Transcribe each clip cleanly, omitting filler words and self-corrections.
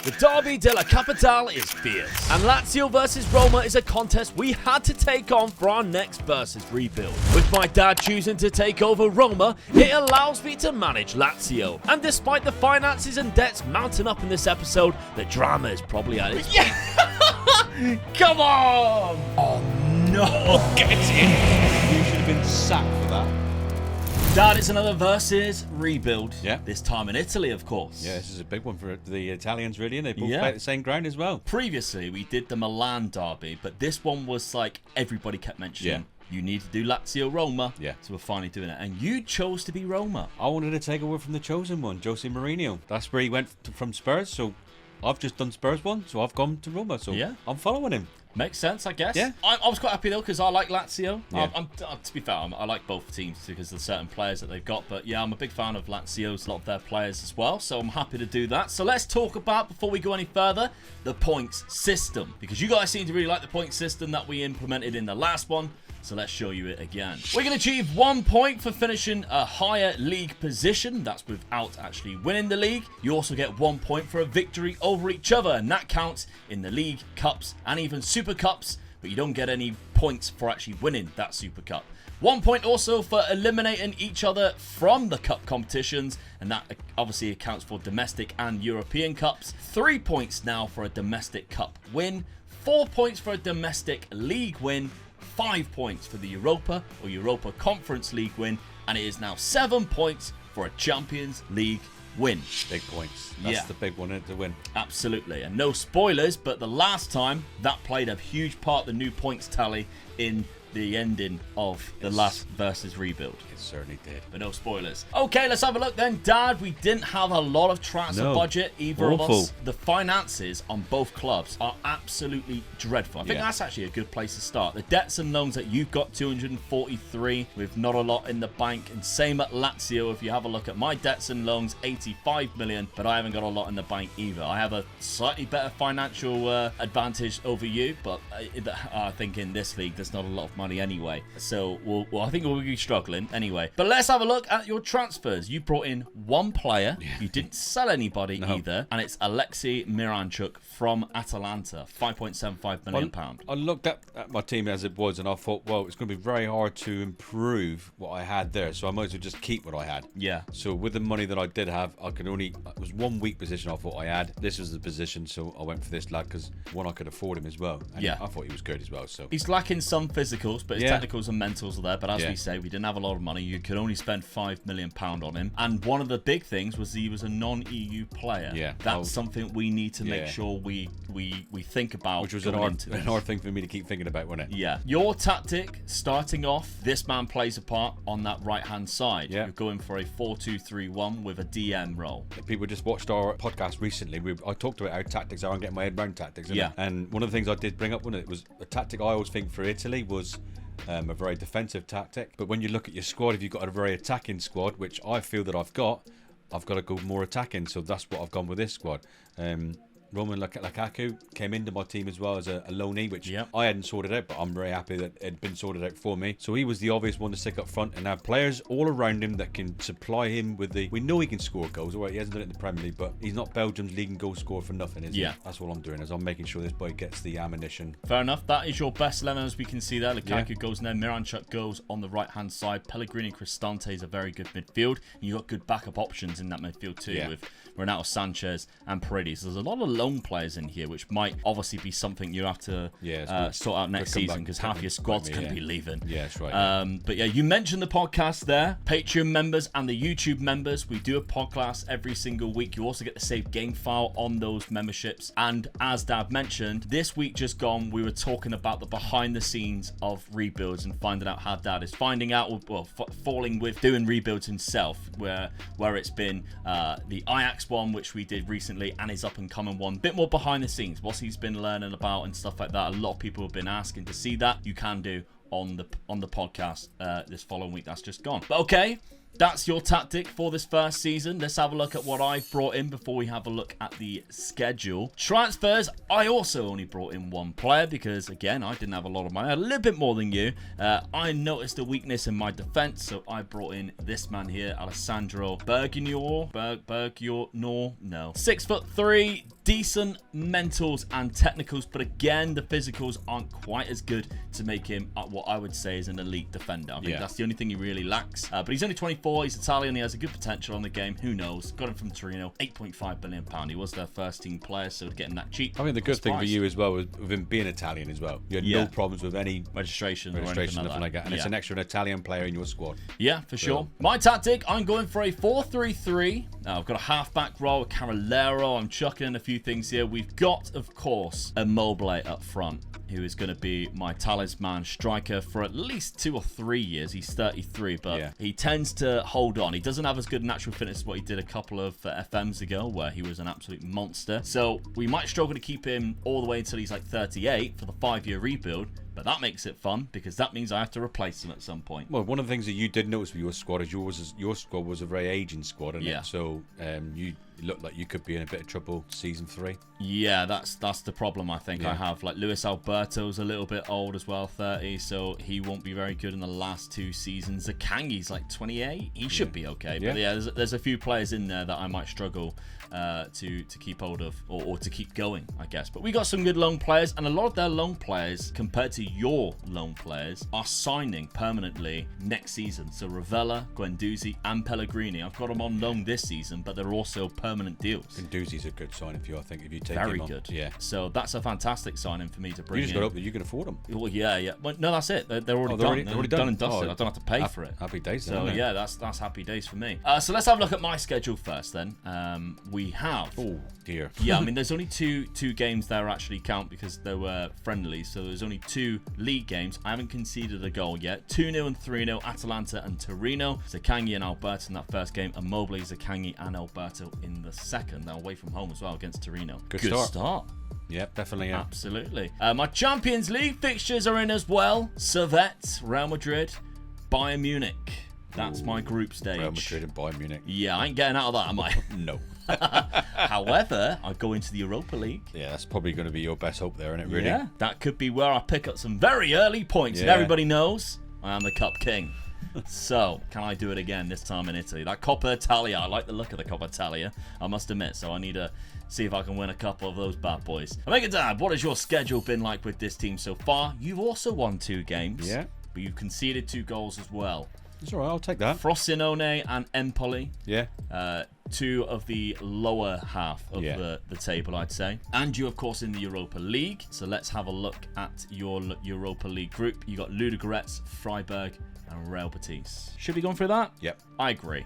The Derby della Capitale is fierce, and Lazio versus Roma is a contest we had to take on for our next versus rebuild. With my dad choosing to take over Roma, it allows me to manage Lazio. And despite the finances and debts mounting up in this episode, the drama is probably at its peak. Come on! Oh no! Get in! You should have been sacked for that. Dad, it's another versus rebuild. Yeah. This time in Italy, of course. Yeah, this is a big one for the Italians, really, and they both Yeah. play at the same ground as well. Previously, we did the Milan derby, but this one was like everybody kept mentioning. You need to do Lazio Roma. Yeah. So we're finally doing it. And you chose to be Roma. I wanted to take over from the chosen one, Jose Mourinho. That's where he went from Spurs, so I've just done Spurs one, so I've gone to Roma, so Yeah. I'm following him. Makes sense, I guess. Yeah. I was quite happy though because I like Lazio. Yeah. To be fair, I like both teams because of the certain players that they've got. But yeah, I'm a big fan of Lazio's, a lot of their players as well. So I'm happy to do that. So let's talk about, before we go any further, the points system. Because you guys seem to really like the point system that we implemented in the last one. So let's show you it again. We're going to achieve 1 point for finishing a higher league position. That's without actually winning the league. You also get 1 point for a victory over each other. And that counts in the league, cups, and even super cups. But you don't get any points for actually winning that super cup. 1 point also for eliminating each other from the cup competitions. And that obviously accounts for domestic and European cups. 3 points now for a domestic cup win. 4 points for a domestic league win. 5 points for the Europa or Europa Conference League win, and it is now 7 points for a Champions League win. Big points. That's the big one to win. Absolutely. And no spoilers, but the last time that played a huge part, the new points tally in the ending of the last versus rebuild. It certainly did. But no spoilers. Okay, let's have a look then. Dad, we didn't have a lot of transfer budget, either of us. The finances on both clubs are absolutely dreadful. I think that's actually a good place to start. The debts and loans that you've got, 243, with not a lot in the bank. And same at Lazio. If you have a look at my debts and loans, 85 million, but I haven't got a lot in the bank either. I have a slightly better financial advantage over you, but I think in this league, there's not a lot of money anyway, so I think we'll be struggling anyway. But let's have a look at your transfers. You brought in one player, you didn't sell anybody either, and it's Alexei Miranchuk from Atalanta, £5.75 million. I looked at my team as it was, and I thought, well, it's going to be very hard to improve what I had there, so I might as well just keep what I had. Yeah. So with the money that I did have, it was one weak position I thought I had. This was the position, so I went for this lad because one, I could afford him as well. And I thought he was good as well. So he's lacking some physicals, but his technicals and mentals are there. But as we say, we didn't have a lot of money. You could only spend £5 million on him. And one of the big things was he was a non-EU player. Yeah. That's something we need to make sure we think about. Which was an hard thing for me to keep thinking about, wasn't it? Yeah. Your tactic, starting off, this man plays a part on that right-hand side. Yeah. You're going for a 4-2-3-1 with a DM role. If people just watched our podcast recently, I talked about how tactics are and getting my head around tactics. And one of the things I did bring up, it was a tactic I always think for Italy was a very defensive tactic. But when you look at your squad, if you've got a very attacking squad, which I feel that I've got to go more attacking. So that's what I've gone with this squad. Roman Lukaku came into my team as well as a loanee, which I hadn't sorted out, but I'm very happy that it had been sorted out for me. So he was the obvious one to stick up front and have players all around him that can supply him with we know he can score goals. All right, he hasn't done it in the Premier League, but he's not Belgium's leading goal scorer for nothing, is he? That's all I'm doing, is I'm making sure this boy gets the ammunition. Fair enough. That is your best 11, as we can see there. Lukaku goes in there, Miranchuk goes on the right-hand side. Pellegrini Cristante is a very good midfield. You've got good backup options in that midfield too, with Renato Sanchez and Paredes. There's a lot of lone players in here, which might obviously be something you have to sort out next season, because half your squad's going to be leaving. Yeah, that's right. But yeah, you mentioned the podcast there. Patreon members and the YouTube members, we do a podcast every single week. You also get the saved game file on those memberships. And as Dad mentioned, this week just gone, we were talking about the behind the scenes of rebuilds and finding out how Dad is finding out, well, falling with doing rebuilds himself, where it's been the Ajax one, which we did recently, and his up and coming one. Bit more behind the scenes, what he's been learning about and stuff like that. A lot of people have been asking to see that. You can do on the podcast this following week that's just gone. But okay, that's your tactic for this first season. Let's have a look at what I've brought in before we have a look at the schedule. Transfers, I also only brought in one player because, again, I didn't have a lot of money. I had a little bit more than you. I noticed a weakness in my defense, so I brought in this man here, Alessandro Bergignor. No. 6'3", decent mentals and technicals, but again, the physicals aren't quite as good to make him what I would say is an elite defender. I think that's the only thing he really lacks. But he's only 24, he's Italian, he has a good potential on the game. Who knows? Got him from Torino, £8.5 billion. He was their first team player, so to get him that cheap. I mean, the good thing for you as well was with him being Italian as well. You had no problems with any registration or nothing like that. And it's an extra Italian player in your squad. Yeah, for sure. My tactic, I'm going for a 4-3-3. I've got a halfback role with Carolero. I'm chucking in a few things here. We've got, of course, Immobile up front, who is going to be my talisman striker for at least 2 or 3 years. He's 33, but he tends to hold on. He doesn't have as good natural fitness as what he did a couple of FMs ago, where he was an absolute monster. So we might struggle to keep him all the way until he's like 38 for the 5-year rebuild. But that makes it fun because that means I have to replace him at some point. Well, one of the things that you did notice with your squad is your squad was a very aging squad, isn't it? So you looked like you could be in a bit of trouble season 3. Yeah, that's the problem I think I have. Like Luis Alberto's a little bit old as well, 30, so he won't be very good in the last 2 seasons. Zakangi's like 28. He should be okay. But yeah, there's a few players in there that I might struggle to keep hold of or to keep going, I guess. But we got some good loan players, and a lot of their loan players, compared to your loan players, are signing permanently next season. So Ravella, Guendouzi, and Pellegrini, I've got them on loan this season, but they're also permanent deals. Guendouzi's a good signing for you, I think, if you take him on. Very good. Yeah. So that's a fantastic signing for me to bring in. You just got to hope that you can afford them. Well, yeah. Well, no, that's it. They're already done. They're already done and dusted. I don't have to pay for it. Happy days. So yeah, that's happy days for me. So let's have a look at my schedule first then. We have... Oh, dear. Yeah, I mean, there's only two games there actually count because they were friendlies. So there's only 2 league games. I haven't conceded a goal yet. 2-0 and 3-0, Atalanta and Torino. Zakangi and Alberto in that first game. Immobile, Zakangi and Alberto in the second. Now away from home as well against Torino. Good start. Yep, definitely. Yeah. Absolutely. My Champions League fixtures are in as well. Servette, Real Madrid, Bayern Munich. That's my group stage. Real Madrid and Bayern Munich. Yeah, I ain't getting out of that, am I? No. However, I go into the Europa League. Yeah, that's probably going to be your best hope there, isn't it, really? Yeah, that could be where I pick up some very early points. And everybody knows I am the Cup King. So, can I do it again, this time in Italy? That Coppa Italia, I like the look of the Coppa Italia, I must admit. So I need to see if I can win a couple of those bad boys. Omega Dad, what has your schedule been like with this team so far? You've also won 2 games. Yeah. But you've conceded 2 goals as well. It's all right, I'll take that. Frosinone and Empoli. Yeah. 2 of the lower half of the table, I'd say. And you, of course, in the Europa League. So let's have a look at your Europa League group. You got Ludogorets, Freiburg, and Real Betis. Should we go through that? Yep. I agree.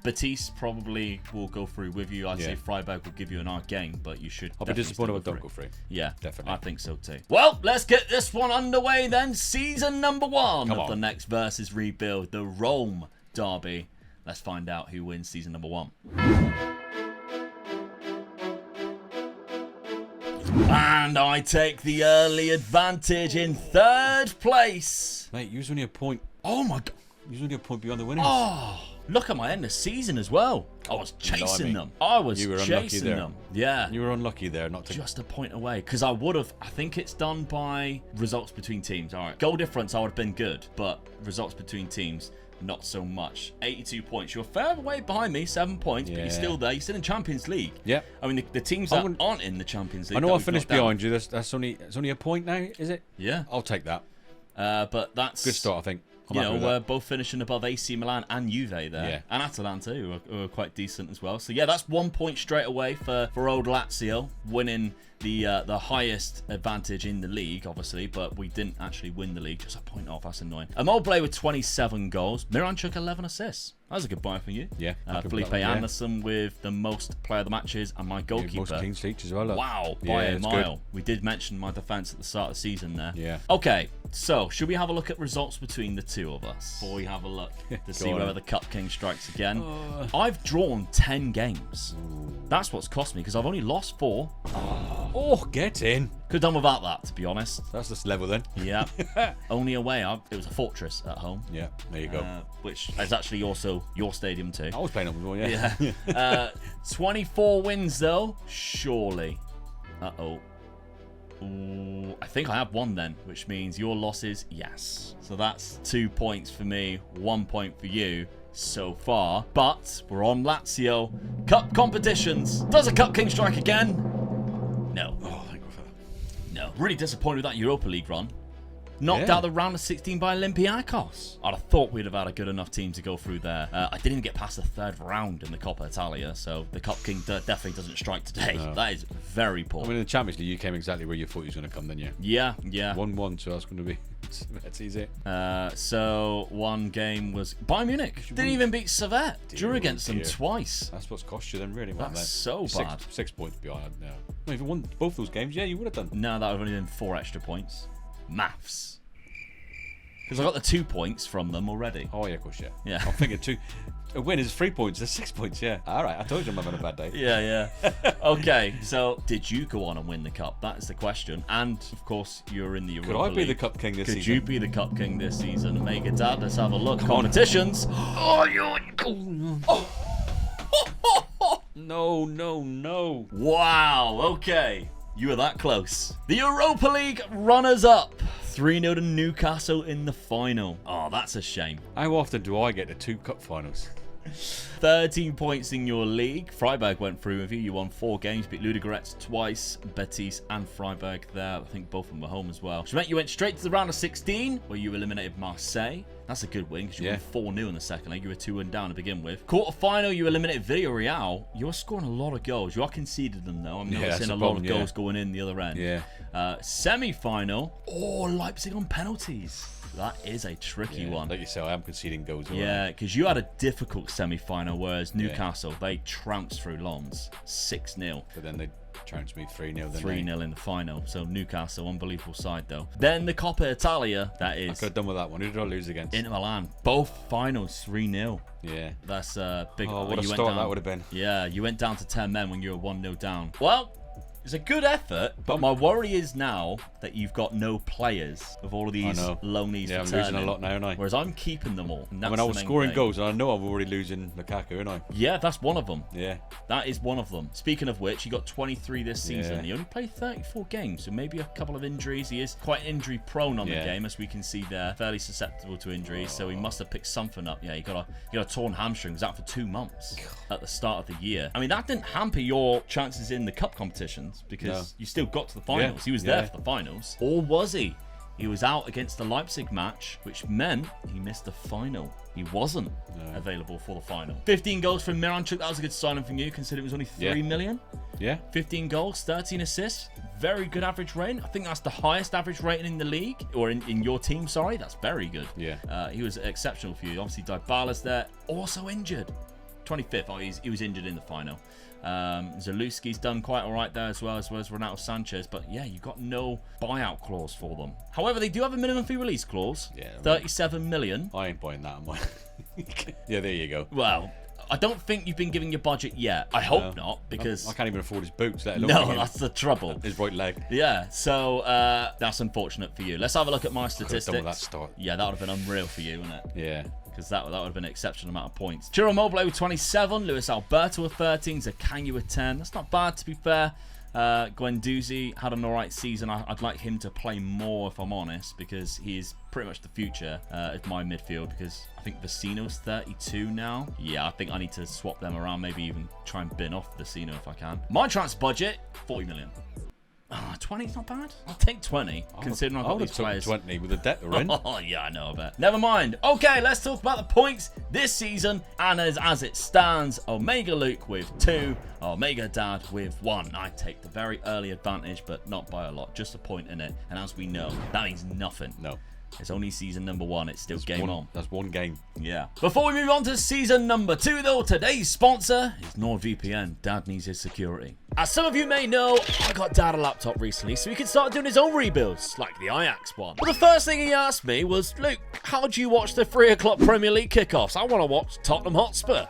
Betis probably will go through with you. I'd say Freiburg will give you an hard game, but you should. I'll be disappointed if I don't go through. Yeah, definitely. I think so too. Well, let's get this one underway then. Season number 1 of the next versus rebuild, the Rome derby. Let's find out who wins season number 1. And I take the early advantage in 3rd place. Mate, you was only a point. Oh my God. You was only a point beyond the winners. Oh, look at my end of season as well. I was chasing them. I was chasing them. Yeah. You were unlucky there not to... Just a point away. Because I would have... I think it's done by results between teams. All right. Goal difference, I would have been good. But results between teams, not so much. 82 points. You're a fair way behind me, 7 points, but you're still there. You're still in Champions League. Yeah. I mean, the teams that aren't in the Champions League... I know I finished behind you. It's only a point now, is it? Yeah. I'll take that. But that's... Good start, I think. We're both finishing above AC Milan and Juve there. Yeah. And Atalanta, who are quite decent as well. So, yeah, that's 1 point straight away for old Lazio, winning the highest advantage in the league, obviously, but we didn't actually win the league. Just a point off. That's annoying. Immobile with 27 goals. Miranchuk, 11 assists. That was a good buy for you. Yeah. Felipe Anderson with the most player of the matches and my goalkeeper. Most clean sheets as well. Look. Wow, by a mile. Good. We did mention my defence at the start of the season there. Yeah. Okay, so should we have a look at results between the 2 of us before we have a look to see whether the Cup King strikes again? I've drawn 10 games. Ooh. That's what's cost me because I've only lost 4. Oh, get in. Could have done without that, to be honest. That's this level then. Yeah. Only away. It was a fortress at home. Yeah, there you go. Which is actually also your stadium too. I was playing up before, yeah. 24 wins though. Surely. Uh-oh. Ooh, I think I have one then, which means your losses, yes. So that's 2 points for me, 1 point for you so far. But we're on Lazio. Cup competitions. Does a Cup King strike again? No. Oh, thank God for that. No. Really disappointed with that Europa League run. Knocked out the round of 16 by Olympiacos. I'd have thought we'd have had a good enough team to go through there. I didn't even get past the third round in the Coppa Italia, so the Cup King definitely doesn't strike today. No. That is very poor. I mean, in the Champions League, you came exactly where you thought he was going to come, then, yeah? Yeah, yeah. 1-1, so that's going to be... That's easy. So, one game was... Bayern Munich. Didn't even beat Servette. Drew against them twice. That's what's cost you then, really. That's so bad. 6 points behind now. Well, if you won both those games, yeah, you would have done. No, that would have only been 4 extra points. Maths. Because I got the 2 points from them already. Oh, yeah, of course, yeah. Yeah. I'm thinking a win is 3 points. There's 6 points, yeah. All right, I told you I'm having a bad day. Yeah, yeah. Okay, so did you go on and win the cup? That is the question. And, of course, you're in the Europa League. Could I be the Cup King this season? Could you be the Cup King this season? Omega Dad, let's have a look. Competitions. Oh, no. No. Wow, okay. You were that close. The Europa League runners-up. 3-0 to Newcastle in the final. Oh, that's a shame. How often do I get to 2 cup finals? 13 points in your league. Freiburg went through with you. You won 4 games, beat Ludogorets twice, Betis and Freiburg there. I think both of them were home as well. Which meant you went straight to the round of 16, where you eliminated Marseille. That's a good win, because you won 4-0 in the second leg. You were 2-1 down to begin with. Quarter-final, you eliminated Villarreal. You're scoring a lot of goals. You are conceded them, though. I'm noticing a lot of goals going in the other end. Yeah. Semi-final. Oh, Leipzig on penalties. That is a tricky one. Like you say, I am conceding goals. Yeah, because you had a difficult semi-final, whereas Newcastle, they trounced through Lens 6-0. But then they trounced me 3-0. 3-0 in the final. So Newcastle, unbelievable side though. Then the Coppa Italia, that is. I could have done with that one. Who did I lose against? Inter Milan. Both finals 3-0. Yeah. That's big. Oh, what a start that would have been. Yeah, you went down to 10 men when you were 1-0 down. Well, it's a good effort, but my worry is now that you've got no players with all of these loanies. Yeah, I'm losing a lot now, aren't I? Whereas I'm keeping them all. I mean, I was scoring goals, and I know I'm already losing Lukaku, aren't I? Yeah, that's one of them. Yeah. That is one of them. Speaking of which, he got 23 this season. He only played 34 games, so maybe a couple of injuries. He is quite injury prone on the game, as we can see there. Fairly susceptible to injuries, so he must have picked something up. Yeah, he got a torn hamstring. He was out for 2 months at the start of the year. I mean, that didn't hamper your chances in the cup competitions, because you still got to the finals. He was there for the finals. Or was he? He was out against the Leipzig match, which meant he missed the final. He wasn't available for the final. 15 goals from Miranchuk. That was a good signing from you, considering it was only 3 million. Yeah. 15 goals, 13 assists. Very good average rating. I think that's the highest average rating in the league, or in your team, sorry. That's very good. Yeah. He was exceptional for you. Obviously, Dybala's there. Also injured. 25th. Oh, he was injured in the final. Zaluski's done quite all right there as well as Renato Sanchez, but yeah, you've got no buyout clause for them. However, they do have a minimum fee release clause. Yeah, 37 million. I ain't buying that, am I? Yeah, there you go. Well, I don't think you've been given your budget yet. I hope not, because I can't even afford his boots, let alone that's the trouble. His right leg. Yeah, so that's unfortunate for you. Let's have a look at my statistics. Done with that start. Yeah, that would have been unreal for you, wouldn't it? Yeah. Because that would have been an exceptional amount of points. Ciro Immobile with 27, Luis Alberto with 13, Zakanya with 10. That's not bad, to be fair. Guendouzi had an alright season. I'd like him to play more, if I'm honest, because he is pretty much the future of my midfield, because I think Vecino's 32 now. Yeah, I think I need to swap them around, maybe even try and bin off Vecino if I can. My transfer budget, 40 million. 20's not bad. I'll take 20, considering I've got these players. 20 with a debt around. Oh, yeah, I know, I bet. Never mind. Okay, let's talk about the points this season. And as it stands, Omega Luke with 2, Omega Dad with 1. I take the very early advantage, but not by a lot. Just a point in it. And as we know, that means nothing. No. It's only season number 1. It's still game on. That's one game. Yeah. Before we move on to season number 2, though, today's sponsor is NordVPN. Dad needs his security. As some of you may know, I got Dad a laptop recently so he could start doing his own rebuilds, like the Ajax one. But the first thing he asked me was, Luke, how do you watch the 3 o'clock Premier League kickoffs? I want to watch Tottenham Hotspur.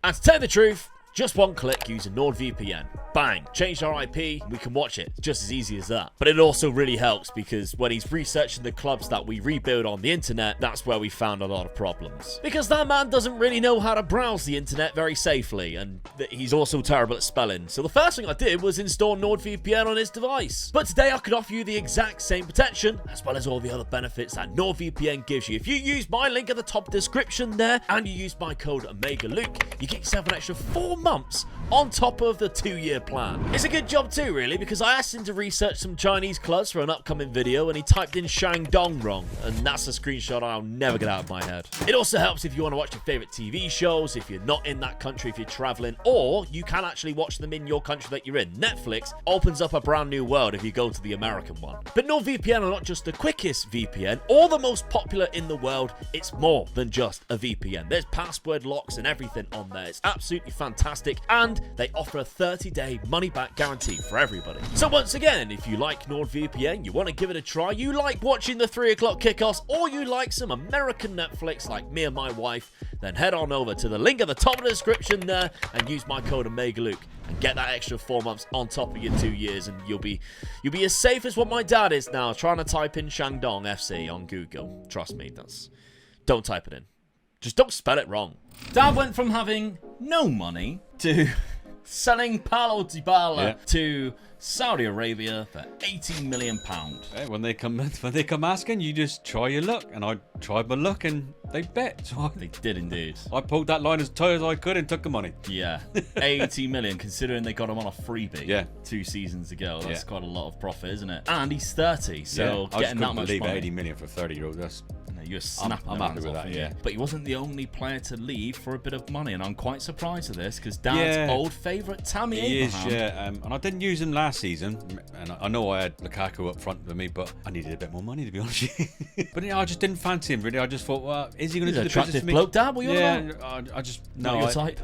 And to tell you the truth, Just one click using NordVPN. Bang, changed our IP, we can watch it. Just as easy as that. But it also really helps because when he's researching the clubs that we rebuild on the internet, that's where we found a lot of problems. Because that man doesn't really know how to browse the internet very safely, and he's also terrible at spelling. So the first thing I did was install NordVPN on his device. But today I could offer you the exact same protection, as well as all the other benefits that NordVPN gives you. If you use my link at the top description there, and you use my code OmegaLuke, you get yourself an extra 4 months on top of the 2-year plan. It's a good job too, really, because I asked him to research some Chinese clubs for an upcoming video, and he typed in Shandong wrong, and that's a screenshot I'll never get out of my head. It also helps if you want to watch your favorite TV shows, if you're not in that country, if you're traveling, or you can actually watch them in your country that you're in. Netflix opens up a brand new world if you go to the American one. But NordVPN are not just the quickest VPN or the most popular in the world, it's more than just a VPN. There's password locks and everything on there. It's absolutely fantastic, and they offer a 30-day money-back guarantee for everybody. So once again, if you like NordVPN, you want to give it a try, you like watching the 3 o'clock kickoffs, or you like some American Netflix like me and my wife, then head on over to the link at the top of the description there and use my code OmegaLuke and get that extra 4 months on top of your 2 years, and you'll be as safe as what my dad is now trying to type in Shandong FC on Google. Trust me, don't type it in. Just don't spell it wrong. Dad went from having no money to selling Paulo Dybala to Saudi Arabia for £80 million. Hey, when they come asking, you just try your luck, and I tried my luck, and they bet. So They did indeed. I pulled that line as tight as I could and took the money. Yeah, 80 million, considering they got him on a freebie 2 seasons ago. That's quite a lot of profit, isn't it? And he's 30, so getting that much money. 80 million for 30-year-old. That's. You're snapping I'm happy with that, yeah. But he wasn't the only player to leave for a bit of money, and I'm quite surprised at this because Dad's old favourite, Tammy Abraham. He is, and I didn't use him last season, and I know I had Lukaku up front with me, but I needed a bit more money, to be honest with you. But I just didn't fancy him, really. I just thought, well, is he going to do the business for me? Bloke, Dad? What are you on about? I just... Not your type?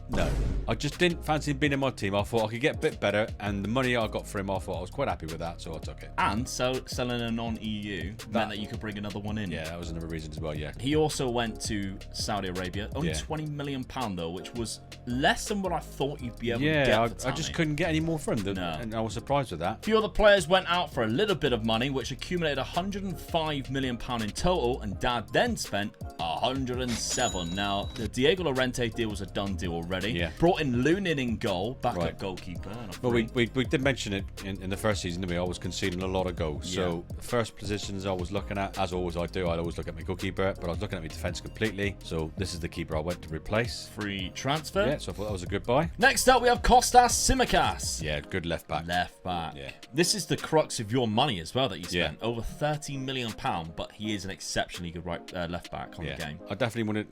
No, I just didn't fancy him being in my team. I thought I could get a bit better, and the money I got for him, I thought I was quite happy with that, so I took it. And selling a non-EU meant that you could bring another one in. Yeah, that was another reason as well, yeah. He also went to Saudi Arabia, only £20 million though, which was less than what I thought you'd be able to get for Tammy. I just couldn't get any more for him, and I was surprised with that. A few other players went out for a little bit of money, which accumulated £105 million in total, and Dad then spent 107. Now, the Diego Llorente deal was a done deal already. Yeah. Brought in Lunin in goal, backup goalkeeper. Well, we did mention it in the first season, didn't we? I was conceding a lot of goals. Yeah. So the first positions I was looking at, as always I'd always look at my goalkeeper, but I was looking at my defence completely. So this is the keeper I went to replace. Free transfer. Yeah, so I thought that was a good buy. Next up, we have Kostas Tsimikas. Yeah, good left back. Left back. Yeah. This is the crux of your money as well that you spent. Over £13 million, but he is an exceptionally good left back on the game. I definitely wanted,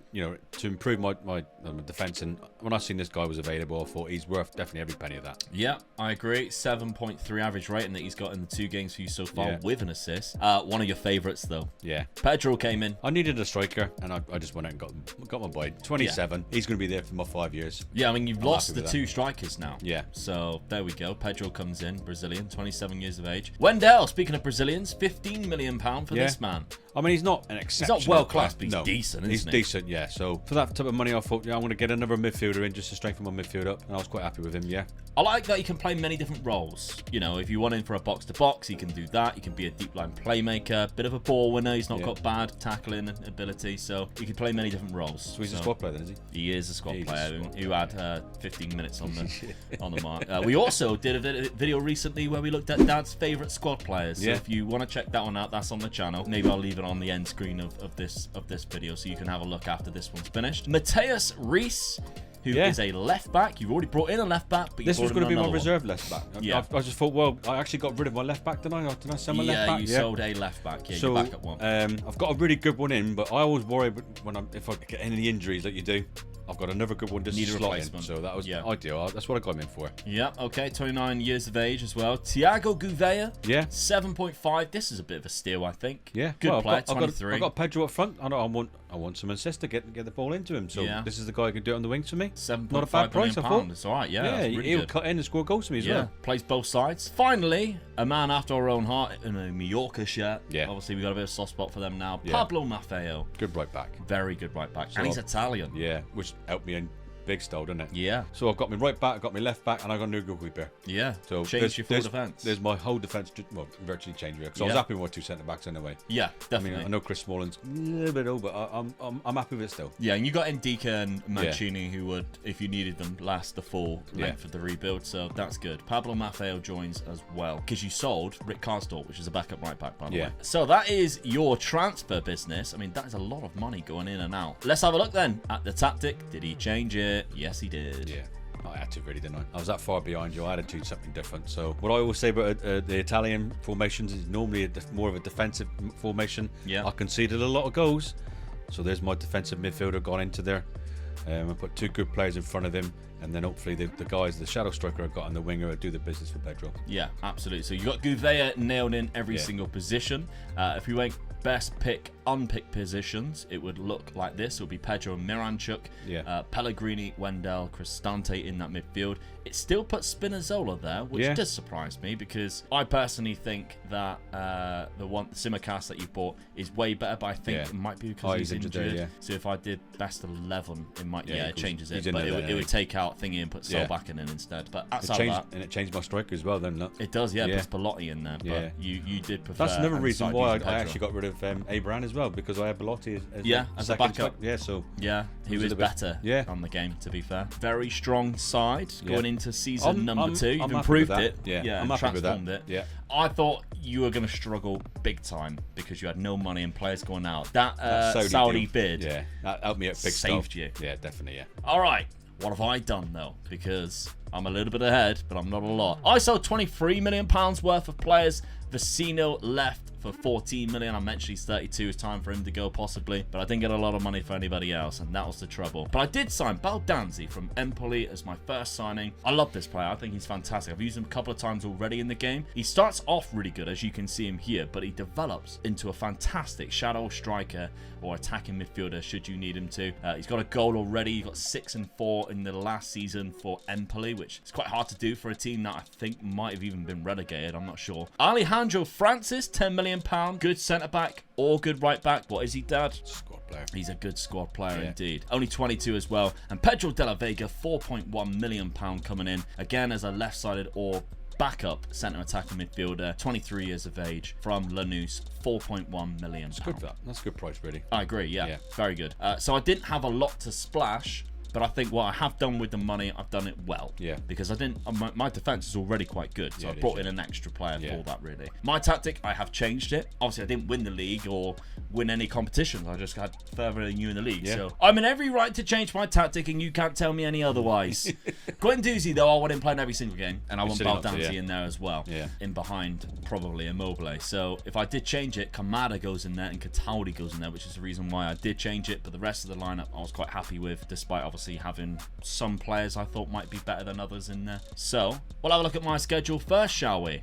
to improve my defence, and when I seen this guy was available, I thought he's worth definitely every penny of that. Yeah, I agree. 7.3 average rating that he's got in the 2 games for you so far with an assist. One of your favourites though. Yeah. Pedro came in. I needed a striker, and I just went out and got my boy. 27. Yeah. He's going to be there for my 5 years. Yeah, I mean, you've lost the 2 strikers now. Yeah. So there we go. Pedro comes in, Brazilian, 27 years of age. Wendell, speaking of Brazilians, £15 million for this man. I mean, he's not an exceptional. He's not world class, but he's decent, isn't he? He's decent, yeah. So for that type of money, I thought, I'm going to get another midfielder in just to strengthen my midfield up, and I was quite happy with him, yeah. I like that he can play many different roles. If you want him for a box-to-box, he can do that. He can be a deep-line playmaker, bit of a ball winner. He's not got bad tackling ability, so he can play many different roles. So he's a squad player then, is he? He is a squad player who had 15 minutes on the mark. We also did a video recently where we looked at Dad's favourite squad players. So if you want to check that one out, that's on the channel. Maybe I'll leave it on the end screen of this video so you can have a look after this one's finished. Mateus Reis, who is a left back. You've already brought in a left back, but this was going to be my reserve one. left back. I just thought, well, I actually got rid of my left back, didn't I? Did I sell my left back? You sold a left back. Yeah, so, your backup one. I've got a really good one in, but I always worry if I get any injuries like you do. I've got another good one just to slot in, so that was ideal. That's what I got him in for. Yeah, okay, 29 years of age as well. Thiago Gouveia, 7.5. This is a bit of a steal, I think. Yeah, good player, 23. I've got Pedro up front. I want some assists to get the ball into him. So this is the guy who can do it on the wings for me. 7.5 not a bad price, I thought. It's all right, yeah. Really he'll good. cut in and score goals for me as well. Plays both sides. Finally, a man after our own heart in a Mallorca shirt. Yeah. Obviously, we've got a bit of a soft spot for them now. Yeah. Pablo Maffeo. Good right back. Very good right back. And he's Italian. Yeah, which helped me big style, doesn't it? Yeah. So I've got my right back, I've got my left back, and I've got no goalkeeper. Yeah. So change your full defence. There's my whole defence, well, virtually changed because I was happy with my 2 centre backs anyway. Yeah, definitely. I mean, I know Chris Smalling's a little bit old, but I'm happy with it still. Yeah, and you got Ndika and Mancini who would, if you needed them, last the full length of the rebuild. So that's good. Pablo Maffeo joins as well because you sold Rick Karsdorp, which is a backup right back, by the way. So that is your transfer business. I mean, that is a lot of money going in and out. Let's have a look then at the tactic. Did he change it? Yes, he did. Yeah. I had to really, didn't I? I was that far behind you. I had to do something different. So what I always say about the Italian formations is normally more of a defensive formation. Yeah. I conceded a lot of goals. So there's my defensive midfielder gone into there. I put 2 good players in front of him. And then hopefully the guys, the shadow striker I've got and the winger will do the business for Pedro. Yeah, absolutely. So you got Gouveia nailed in every single position. If we went best pick, unpicked positions, it would look like this. It would be Pedro Miranchuk, Pellegrini, Wendell, Cristante in that midfield. It still puts Spinazzola there, which does surprise me because I personally think that the Simicast that you bought is way better, but I think it might be because he's injured. So if I did best 11, it might it changes it, but it would take out Thingy and put Solbakken in instead. But outside that, and it changed my striker as well. Then look, it does, puts Belotti in there. But you did prefer. That's another reason why I actually got rid of Abraham as well, because I had Belotti as a backup. He was better on the game, to be fair. Very strong side going into season number 2. You've improved it. I'm happy with that. It. Yeah. I thought you were going to struggle big time because you had no money and players going out. That Saudi bid, that helped me at big saved you. Yeah, definitely. All right. What have I done though? Because I'm a little bit ahead, but I'm not a lot. I sold £23 million worth of players. Vecino left for 14 million. I mentioned he's 32. It's time for him to go possibly, but I didn't get a lot of money for anybody else, and that was the trouble. But I did sign Baldanzi from Empoli as my first signing. I love this player. I think he's fantastic. I've used him a couple of times already in the game. He starts off really good, as you can see him here, but he develops into a fantastic shadow striker or attacking midfielder should you need him to. He's got a goal already. He got 6 and 4 in the last season for Empoli, which is quite hard to do for a team that I think might have even been relegated. I'm not sure. Alejandro Francis, £10 million. Good centre back or good right back. What is he, Dad? Squad player. He's a good squad player indeed. Only 22 as well. And Pedro de la Vega, £4.1 million coming in again as a left-sided or backup centre attacking midfielder, 23 years of age from Lanús, £4.1 million. That's good. That's a good price, really. I agree. Yeah. Very good. So I didn't have a lot to splash. But I think what I have done with the money, I've done it well. Yeah. Because I didn't. My defense is already quite good, so I brought in an extra player for that. Really. My tactic, I have changed it. Obviously, I didn't win the league or win any competitions. I just had further than you in the league. So I'm in every right to change my tactic, and you can't tell me any otherwise. Guendouzi, though, I want him playing every single game, and I want Baldanzi in there as well. Yeah. In behind probably Immobile. So if I did change it, Kamada goes in there and Cataldi goes in there, which is the reason why I did change it. But the rest of the lineup, I was quite happy with, despite obviously having some players I thought might be better than others in there. So we'll have a look at my schedule first, shall we?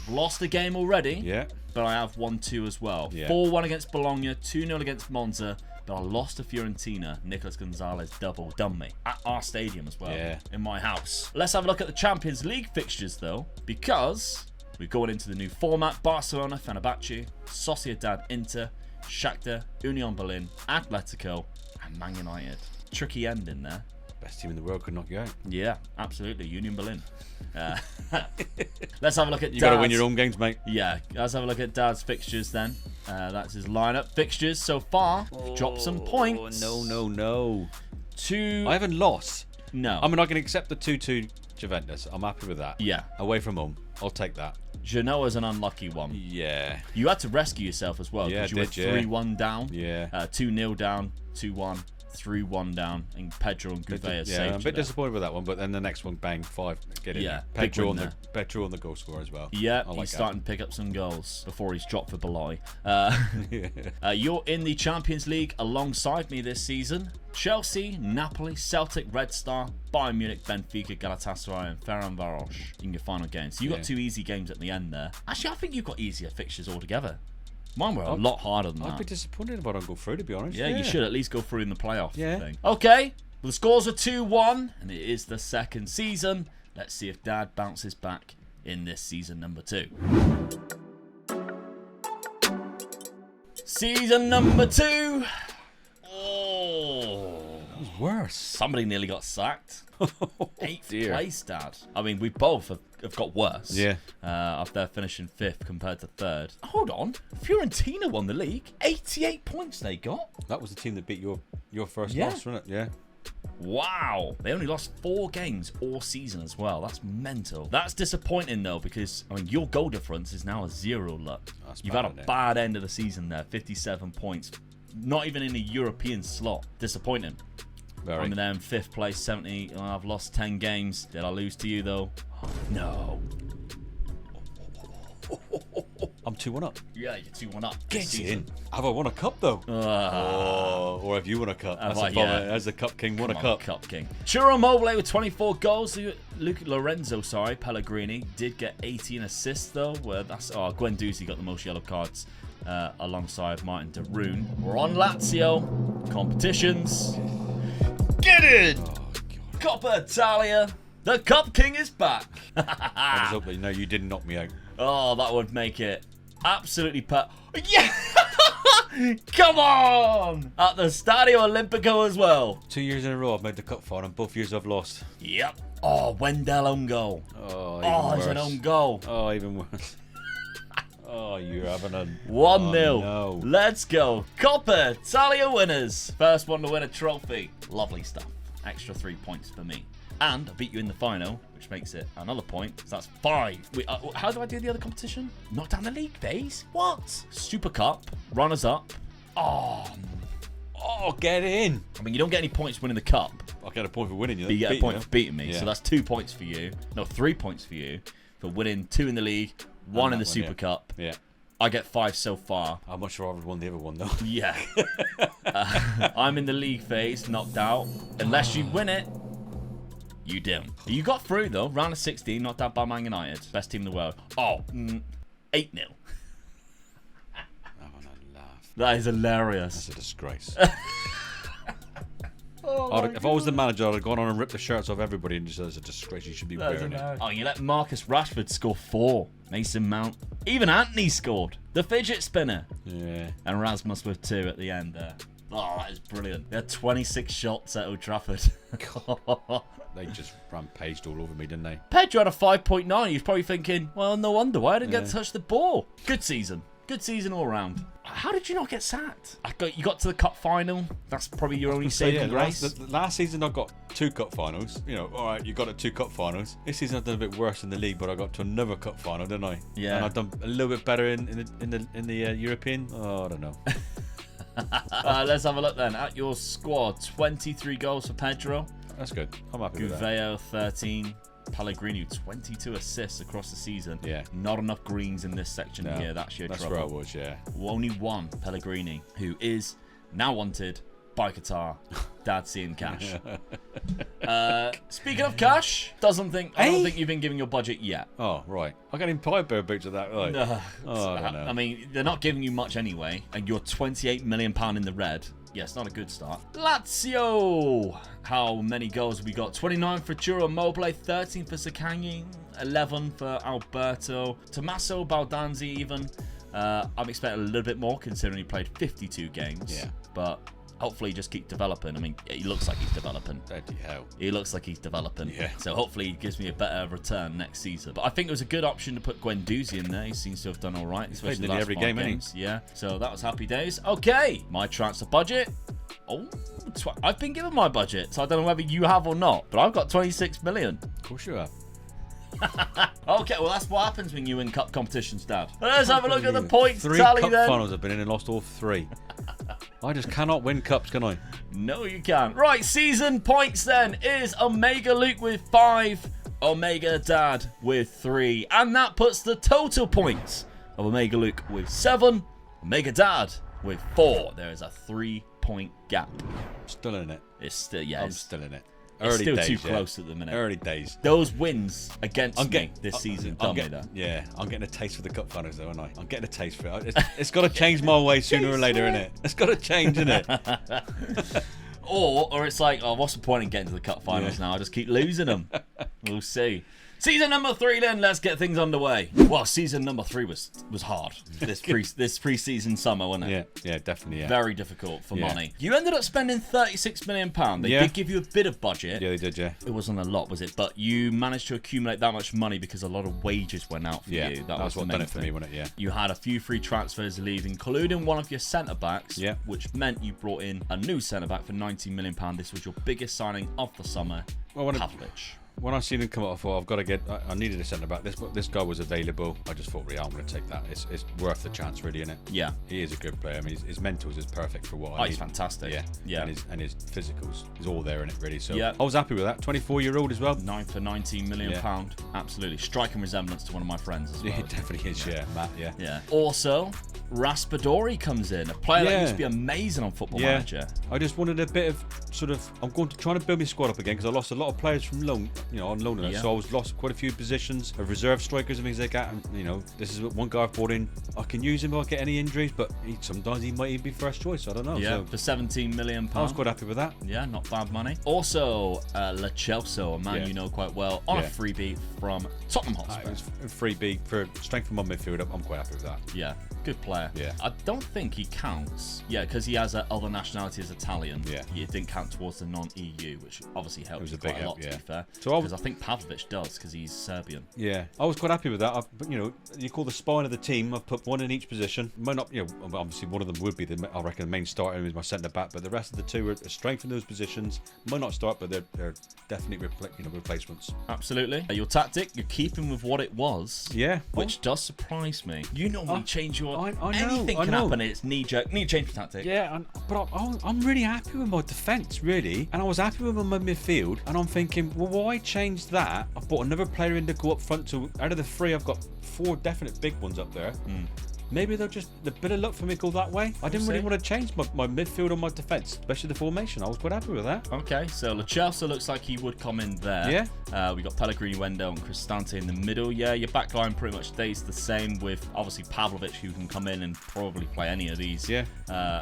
Lost a game already, but I have 1-2 as well. 4-1 against Bologna, 2-0 against Monza, but I lost to Fiorentina. Nicolas Gonzalez double done me at our stadium as well, in my house. Let's have a look at the Champions League fixtures though, because we're going into the new format. Barcelona, Fenerbahce, Sociedad, Inter, Shakhtar, Union Berlin, Atletico, and Man United. Tricky end in there. Best team in the world could knock you out. Yeah, absolutely. Union Berlin. Let's have a look at Dad's. You got to win your own games, mate. Yeah, let's have a look at Dad's fixtures then. That's his lineup. Fixtures so far. Drop some points. No. I haven't lost. No. I mean, I can accept the 2-2 Juventus. I'm happy with that. Yeah. Away from home. I'll take that. Genoa's an unlucky one. Yeah. You had to rescue yourself as well because you were 3-1 down. Yeah. 2-0 down. 2-1. 3-1 down, and Pedro and Gouveia saved. I'm a bit disappointed with that one, but then the next one, bang, 5. Get in. Yeah, Pedro on the goal scorer as well. Yeah, he's starting to pick up some goals before he's dropped for Beloy. You're in the Champions League alongside me this season. Chelsea, Napoli, Celtic, Red Star, Bayern Munich, Benfica, Galatasaray, and Ferencváros in your final games. So you got 2 easy games at the end there. Actually, I think you've got easier fixtures altogether. Mine were a lot harder than that. I'd be disappointed if I don't go through, to be honest. Yeah, you should at least go through in the playoff thing. Okay, well, the scores are 2-1, and it is the second season. Let's see if Dad bounces back in this season number 2. Season number 2. Oh, that was worse. Somebody nearly got sacked. 8th dear. place, Dad. I mean, we both have got worse. Yeah. After finishing 5th compared to 3rd. Hold on. Fiorentina won the league. 88 points they got. That was the team that beat your first Yeah. loss, wasn't it? Yeah. Wow. They only lost 4 games all season as well. That's mental. That's disappointing, though, because, I mean, your goal difference is now a 0, look. You've had a bad end of the season there. 57 points. Not even in a European slot. Disappointing. Very. I'm there in 5th place, 70. Oh, I've lost 10 games. Did I lose to you, though? Oh, no. I'm 2-1 up. Yeah, you're 2-1 up. Get in. Have I won a cup, though? Or have you won a cup? That's the problem. Has the Cup King won a cup? Cup King. Churro Mobile with 24 goals. Lorenzo, Pellegrini did get 18 assists, though. Guendouzi got the most yellow cards alongside Martin de Roon. We're on Lazio. Competitions. Get in! Oh, God. Coppa Italia. The Cup King is back. I just hope that you didn't knock me out. Oh, that would make it absolutely yeah! Come on! At the Stadio Olimpico as well. 2 years in a row I've made the cup final, and both years I've lost. Yep. Oh, Wendell own goal. Oh, it's an own goal. Oh, even worse. Oh, you're having a 1-0. No. Let's go. Coppa Italia winners. First one to win a trophy. Lovely stuff. Extra 3 points for me. And I beat you in the final, which makes it another point. So that's 5. How do I do the other competition? Not down the league phase? What? Super Cup. Runners up. Oh, get in. I mean, you don't get any points winning the cup. I get a point for winning you. But you get a point for beating me. Yeah. So that's 2 points for you. No, 3 points for you for winning 2 in the league, 1 in the Super Cup. Yeah. I get 5 so far. I'm not sure I would have won the other one, though. Yeah. I'm in the league phase, knocked out. Unless you win it, you don't. You got through, though. Round of 16, knocked out by Man United. Best team in the world. 8-0. That is hilarious. That's a disgrace. If I was the manager, I'd have gone on and ripped the shirts off everybody and just said, it's a disgrace. You should be wearing it. Oh, you let Marcus Rashford score 4. Mason Mount. Even Anthony scored. The fidget spinner. Yeah. And Rasmus with 2 at the end there. Oh, that is brilliant. They had 26 shots at Old Trafford. They just rampaged all over me, didn't they? Pedro had a 5.9. He was probably thinking, well, no wonder why I didn't get to touch the ball. Good season. Good season all round. How did you not get sacked? You got to the cup final. That's probably your only saving grace. Last season I got 2 cup finals. You know, all right, you got 2 cup finals. This season I've done a bit worse in the league, but I got to another cup final, didn't I? Yeah. And I've done a little bit better in the European. Oh, I don't know. Let's have a look then at your squad. 23 goals for Pedro. That's good. I'm happy with that. Gouveia 13. Pellegrini 22 assists across the season. Yeah. Not enough greens in this section here. That's your trouble. That's where I was, yeah. Only one Pellegrini, who is now wanted by Qatar. Dad seeing cash. Speaking of cash, I don't think you've been giving your budget yet. Oh, right. I got him pipe bear boots at that. Right. I don't know. I mean, they're not giving you much anyway, and you're £28 million in the red. Yeah, it's not a good start. Lazio! How many goals have we got? 29 for Churro Mobile, 13 for Sakanyi, 11 for Alberto, Tommaso Baldanzi even. I'm expecting a little bit more considering he played 52 games. Yeah. But hopefully just keep developing. I mean, he looks like he's developing. Bloody hell. He looks like he's developing. Yeah. So hopefully he gives me a better return next season. But I think it was a good option to put Guendouzi in there. He seems to have done all right. He's played nearly every game, hasn't he? Yeah. So that was happy days. Okay. My transfer budget. Oh, I've been given my budget. So I don't know whether you have or not. But I've got 26 million. Of course you have. Okay, well, that's what happens when you win cup competitions, Dad. Let's have a look at the points 3 tally cup then. finals I've been in and lost all 3. I just cannot win cups, can I? No, you can't. Right, season points then is Omega Luke with 5, Omega Dad with 3. And that puts the total points of Omega Luke with 7, Omega Dad with 4. There is a 3-point gap. Still in it. It's still, yeah. I'm still in it. It's still days, too close at the minute. Early days. Those wins against me this season tell me that. Yeah, I'm getting a taste for the cup finals, though, aren't I? I'm getting a taste for it. It's got to change my way sooner or later, innit? It's got to change, innit? Or it's like, oh, what's the point in getting to the cup finals now? I just keep losing them. We'll see. Season number 3 then, let's get things underway. Well, season number 3 was hard. This pre-season summer, wasn't it? Yeah, definitely, yeah. Very difficult for money. You ended up spending £36 million. They did give you a bit of budget. Yeah, they did, yeah. It wasn't a lot, was it? But you managed to accumulate that much money because a lot of wages went out for you. That was what done it for me, wasn't it? Yeah. You had a few free transfers leave, including one of your centre-backs, which meant you brought in a new centre-back for £19 million. This was your biggest signing of the summer, Pavlovic. When I seen him come up, I thought I needed a centre back. This guy was available. I just thought, I'm going to take that. It's worth the chance, really, isn't it? Yeah. He is a good player. I mean, his mentals is perfect for what I need. He's fantastic. Yeah. And his physicals is all there in it, really. So I was happy with that. 24-year-old as well. 9 for £19 million. Absolutely. Striking resemblance to one of my friends as well. It definitely is, Matt, Yeah. Also, Raspadori comes in, a player that used to be amazing on Football Manager. I just wanted a bit of I'm trying to build my squad up again because I lost a lot of players from loan, on loan. So I lost quite a few positions of reserve strikers and things like that. And, this is one guy I've brought in. I can use him if I get any injuries, but sometimes he might even be first choice. I don't know. Yeah, for £17 million. I was quite happy with that. Yeah, not bad money. Also, Lazio, a man you know quite well, on a freebie from Tottenham Hotspur. It was a freebie for strength from my midfield. I'm quite happy with that. Yeah. Good player. Yeah. I don't think he counts. Yeah, because he has other nationality as Italian. Yeah. He didn't count towards the non-EU, which obviously helps you quite a lot, to be fair. Because I think Pavlovic does, because he's Serbian. Yeah. I was quite happy with that. You call the spine of the team. I've put one in each position. Might not, obviously one of them would be I reckon the main starter is my centre back, but the rest of the two are strength in those positions. Might not start, but they're definitely replacements. Absolutely. Your tactic, you're keeping with what it was. Yeah. Which does surprise me. You normally change your anything can happen and it's knee-jerk. Need to change the tactic. Yeah, but I'm really happy with my defence, really. And I was happy with my midfield. And I'm thinking, well, why change that? I bought another player in to go up front. So out of the 3, I've got 4 definite big ones up there. Maybe they'll just a bit of luck for me go that way. I didn't really want to change my midfield or my defence, especially the formation. I was quite happy with that. Okay, so Lo Celso looks like he would come in there. Yeah. We got Pellegrini, Wendell, and Cristante in the middle. Yeah, your back line pretty much stays the same with obviously Pavlovic, who can come in and probably play any of these. Yeah.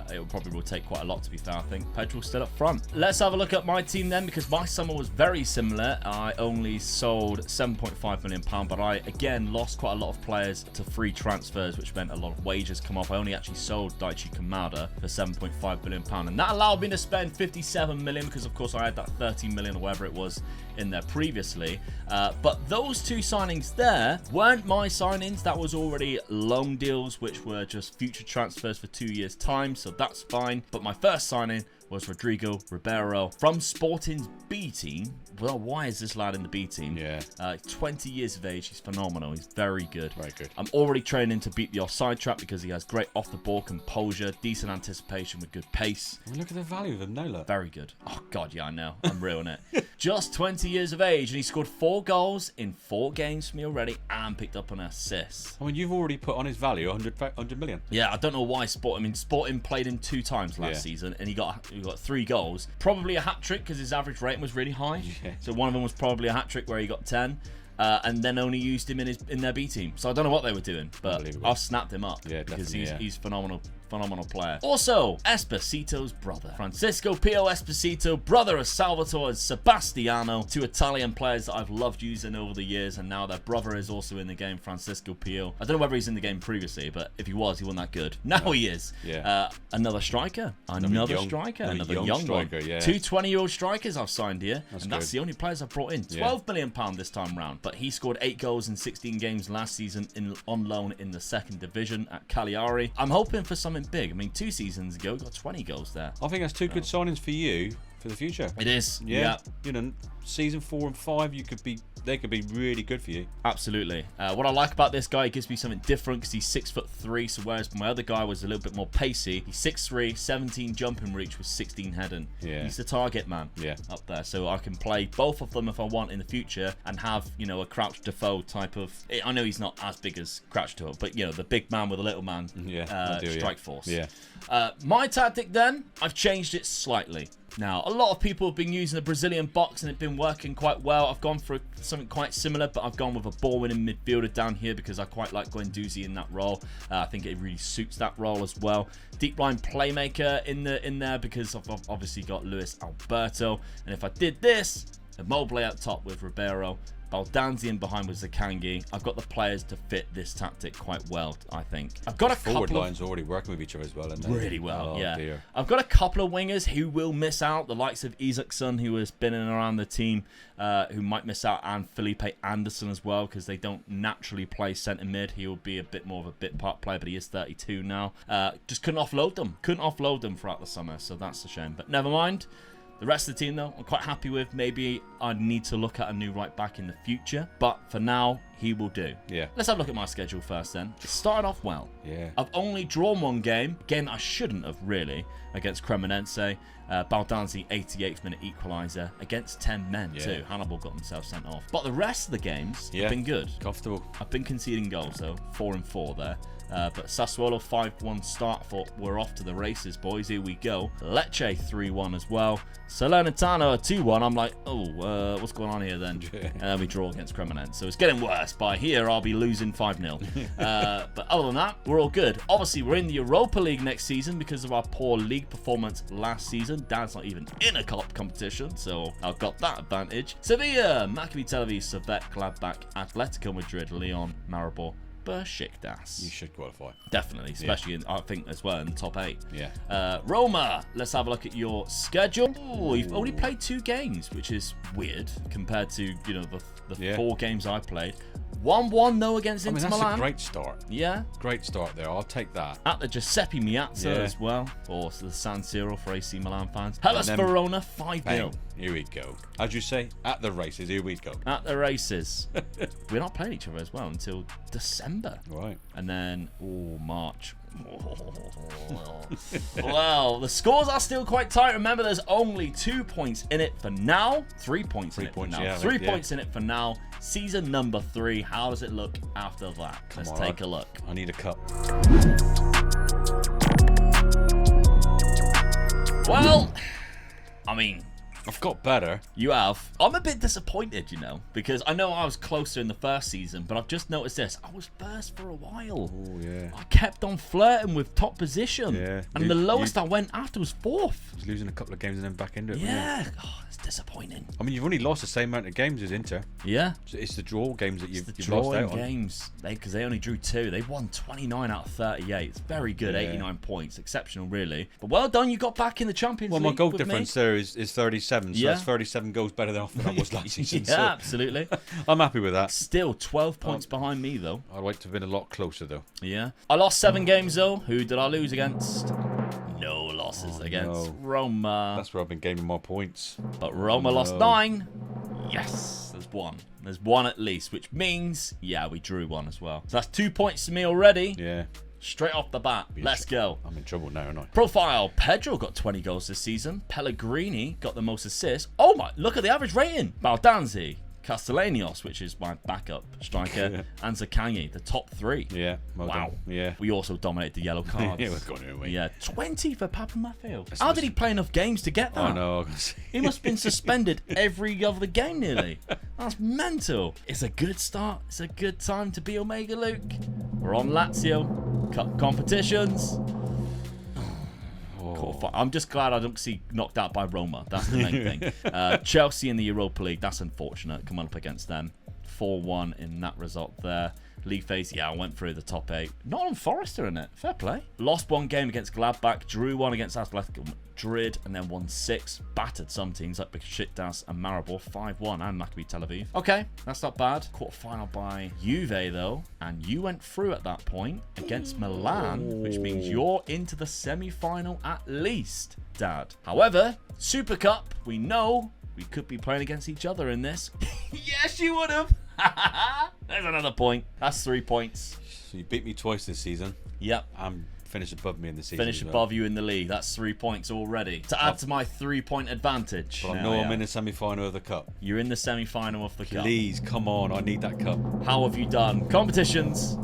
It probably will take quite a lot, to be fair. I think Pedro's still up front. Let's have a look at my team then, because my summer was very similar. I only sold £7.5 million, but I again lost quite a lot of players to free transfers, which meant a lot of wages come off. I only actually sold Daichi Kamada for £7.5 million, and that allowed me to spend £57 million because of course I had that £30 million or whatever it was in there previously. But those 2 signings there weren't my signings. That was already loan deals, which were just future transfers for 2 years time, so that's fine. But my first signing was Rodrigo Ribeiro from Sporting's B team. Well, why is this lad in the B team? Yeah. 20 years of age. He's phenomenal. He's very good. Very good. I'm already training to beat the offside trap because he has great off-the-ball composure, decent anticipation with good pace. Well, look at the value of him now, look. Very good. Oh, God, yeah, I know. I'm real in it. Just 20 years of age, and he scored 4 goals in 4 games for me already and picked up an assist. I mean, you've already put on his value 100 million. Yeah, I don't know why Sporting played him 2 times last season, and he got 3 goals. Probably a hat-trick because his average rating was really high. Yeah. So one of them was probably a hat-trick where he got 10. And then only used him in their B team. So I don't know what they were doing, but I've snapped him up because he's phenomenal player. Also, Esposito's brother, Francisco Pio Esposito, brother of Salvatore Sebastiano, 2 Italian players that I've loved using over the years, and now their brother is also in the game, Francisco Pio. I don't know whether he's in the game previously, but if he was, he wasn't that good. Now he is. Yeah. Another striker, another young striker, one. Yeah. 2 20-year-old strikers I've signed here, that's the only players I've brought in. £12 million this time round, but he scored 8 goals in 16 games last season on loan in the 2nd division at Cagliari. I'm hoping for something big. I mean, 2 seasons ago, got 20 goals there. I think that's 2 good signings for you for the future. It is. Yeah. Season 4 and 5, they could be really good for you. Absolutely. What I like about this guy, he gives me something different because he's 6'3", so whereas my other guy was a little bit more pacey, he's 6'3", 17 jumping reach with 16 heading. Yeah. He's the target man up there, so I can play both of them if I want in the future and have, a Crouch Defoe type of... I know he's not as big as Crouch Defoe, but, the big man with a little man strike force. Yeah. My tactic then, I've changed it slightly. Now, a lot of people have been using the Brazilian box and it's been working quite well. I've gone for something quite similar, but I've gone with a ball-winning midfielder down here because I quite like Guendouzi in that role. I think it really suits that role as well. Deep line playmaker in there because I've obviously got Luis Alberto. And if I did this, Immobile out top with Ribeiro, Baldanzi in behind with Zakangi. I've got the players to fit this tactic quite well, I think. I've got a forward couple lines already working with each other as well, aren't they? Really well, yeah. Dear. I've got a couple of wingers who will miss out. The likes of Isaacson, who has been in and around the team, who might miss out, and Felipe Anderson as well, because they don't naturally play centre mid. He will be a bit more of a bit part player, but he is 32 now. Just couldn't offload them. Couldn't offload them throughout the summer, so that's a shame. But never mind. The rest of the team, though, I'm quite happy with. Maybe I need to look at a new right back in the future. But for now, he will do. Yeah. Let's have a look at my schedule first, then. It started off well. Yeah. I've only drawn one game. Game I shouldn't have, really, against Cremonense. Baldanzi, 88th minute equaliser against 10 men, too. Hannibal got himself sent off. But the rest of the games have been good. Comfortable. I've been conceding goals, so 4 and 4 there. But Sassuolo 5-1 start. Thought we're off to the races, boys. Here we go. Lecce 3-1 as well. Salernitano 2-1. I'm like, oh, what's going on here then? And then we draw against Cremonense. So it's getting worse. By here, I'll be losing 5-0. But other than that, we're all good. Obviously, we're in the Europa League next season because of our poor league performance last season. Dad's not even in a cup competition, so I've got that advantage. Sevilla, Maccabi Tel Aviv, Servette, Gladbach, Atletico Madrid, Lyon, Maribor, Besiktas. You should qualify. Definitely, especially in, I think as well in the top 8. Yeah. Roma, let's have a look at your schedule. Oh, you've only played 2 games, which is weird compared to, you know, the 4 games I played. 1-1 though against Inter Milan. That's a great start. Yeah. Great start there. I'll take that. At the Giuseppe Meazza as well, or the San Siro for AC Milan fans. Hellas Verona 5-0. Here we go. As you say, at the races, here we go. At the races. We're not playing each other as well until December. Right. And then, March. Well, the scores are still quite tight. Remember, there's only 2 points in it for now. 3 points in it for now. Yeah, 3 points in it for now. Season number 3. How does it look after that? Let's take a look. I need a cup. Well, I mean, I've got better. You have. I'm a bit disappointed, you know, because I know I was closer in the first season, but I've just noticed this. I was first for a while. Oh, yeah. I kept on flirting with top position. Yeah. And the lowest I went after was 4th. I was losing a couple of games and then back into it. Yeah. Oh, it's disappointing. I mean, you've only lost the same amount of games as Inter. Yeah. It's the draw games that you've lost out on. games. Because they only drew 2. They won 29 out of 38. It's very good. 89 points. Exceptional, really. But well done. You got back in the Champions League. Well, my goal with difference me. there is 37. So that's 37 goals better than I was last season. Yeah, so absolutely. I'm happy with that. Still 12 points behind me, though. I'd like to have been a lot closer, though. Yeah. I lost 7 games, though. Who did I lose against? No losses against Roma. That's where I've been gaining my points. But Roma lost 9. Yes, there's 1. There's 1 at least, which means, yeah, we drew 1 as well. So that's 2 points to me already. Yeah. Straight off the bat. Let's go. I'm in trouble now, aren't I? Profile. Pedro got 20 goals this season. Pellegrini got the most assists. Oh my, look at the average rating. Baldanzi, Castellanos, which is my backup striker, and Zakangi, the top 3. Yeah. Wow. Done. Yeah. We also dominated the yellow cards. Yeah, we've gone away. Yeah, 20 for Papamafeo. How did he play enough games to get that? Oh, no. He must have been suspended every other game nearly. That's mental. It's a good start. It's a good time to be Omega Luke. We're on Lazio. Cup competitions. I'm just glad I don't see knocked out by Roma. That's the main thing. Chelsea in the Europa League. That's unfortunate. Come on up against them. 4-1 in that result there. League phase, yeah, I went through the top 8. Not on Forrester in it. Fair play. Lost 1 game against Gladbach. Drew 1 against Atletico Madrid. And then won 6. Battered some teams like Besiktas and Maribor 5-1. And Maccabi Tel Aviv. Okay, that's not bad. Quarterfinal by Juve, though. And you went through at that point against Milan. Which means you're into the semi-final at least, Dad. However, Super Cup, we know we could be playing against each other in this. Yes, you would have. There's another point. That's 3 points. So you beat me twice this season. Yep. I'm finished above me in the season. Finish above you in the league. That's 3 points already. To add to my 3-point advantage. But I know I'm in the semi-final of the cup. You're in the semi-final of the cup. Please, come on. I need that cup. How have you done? Competitions.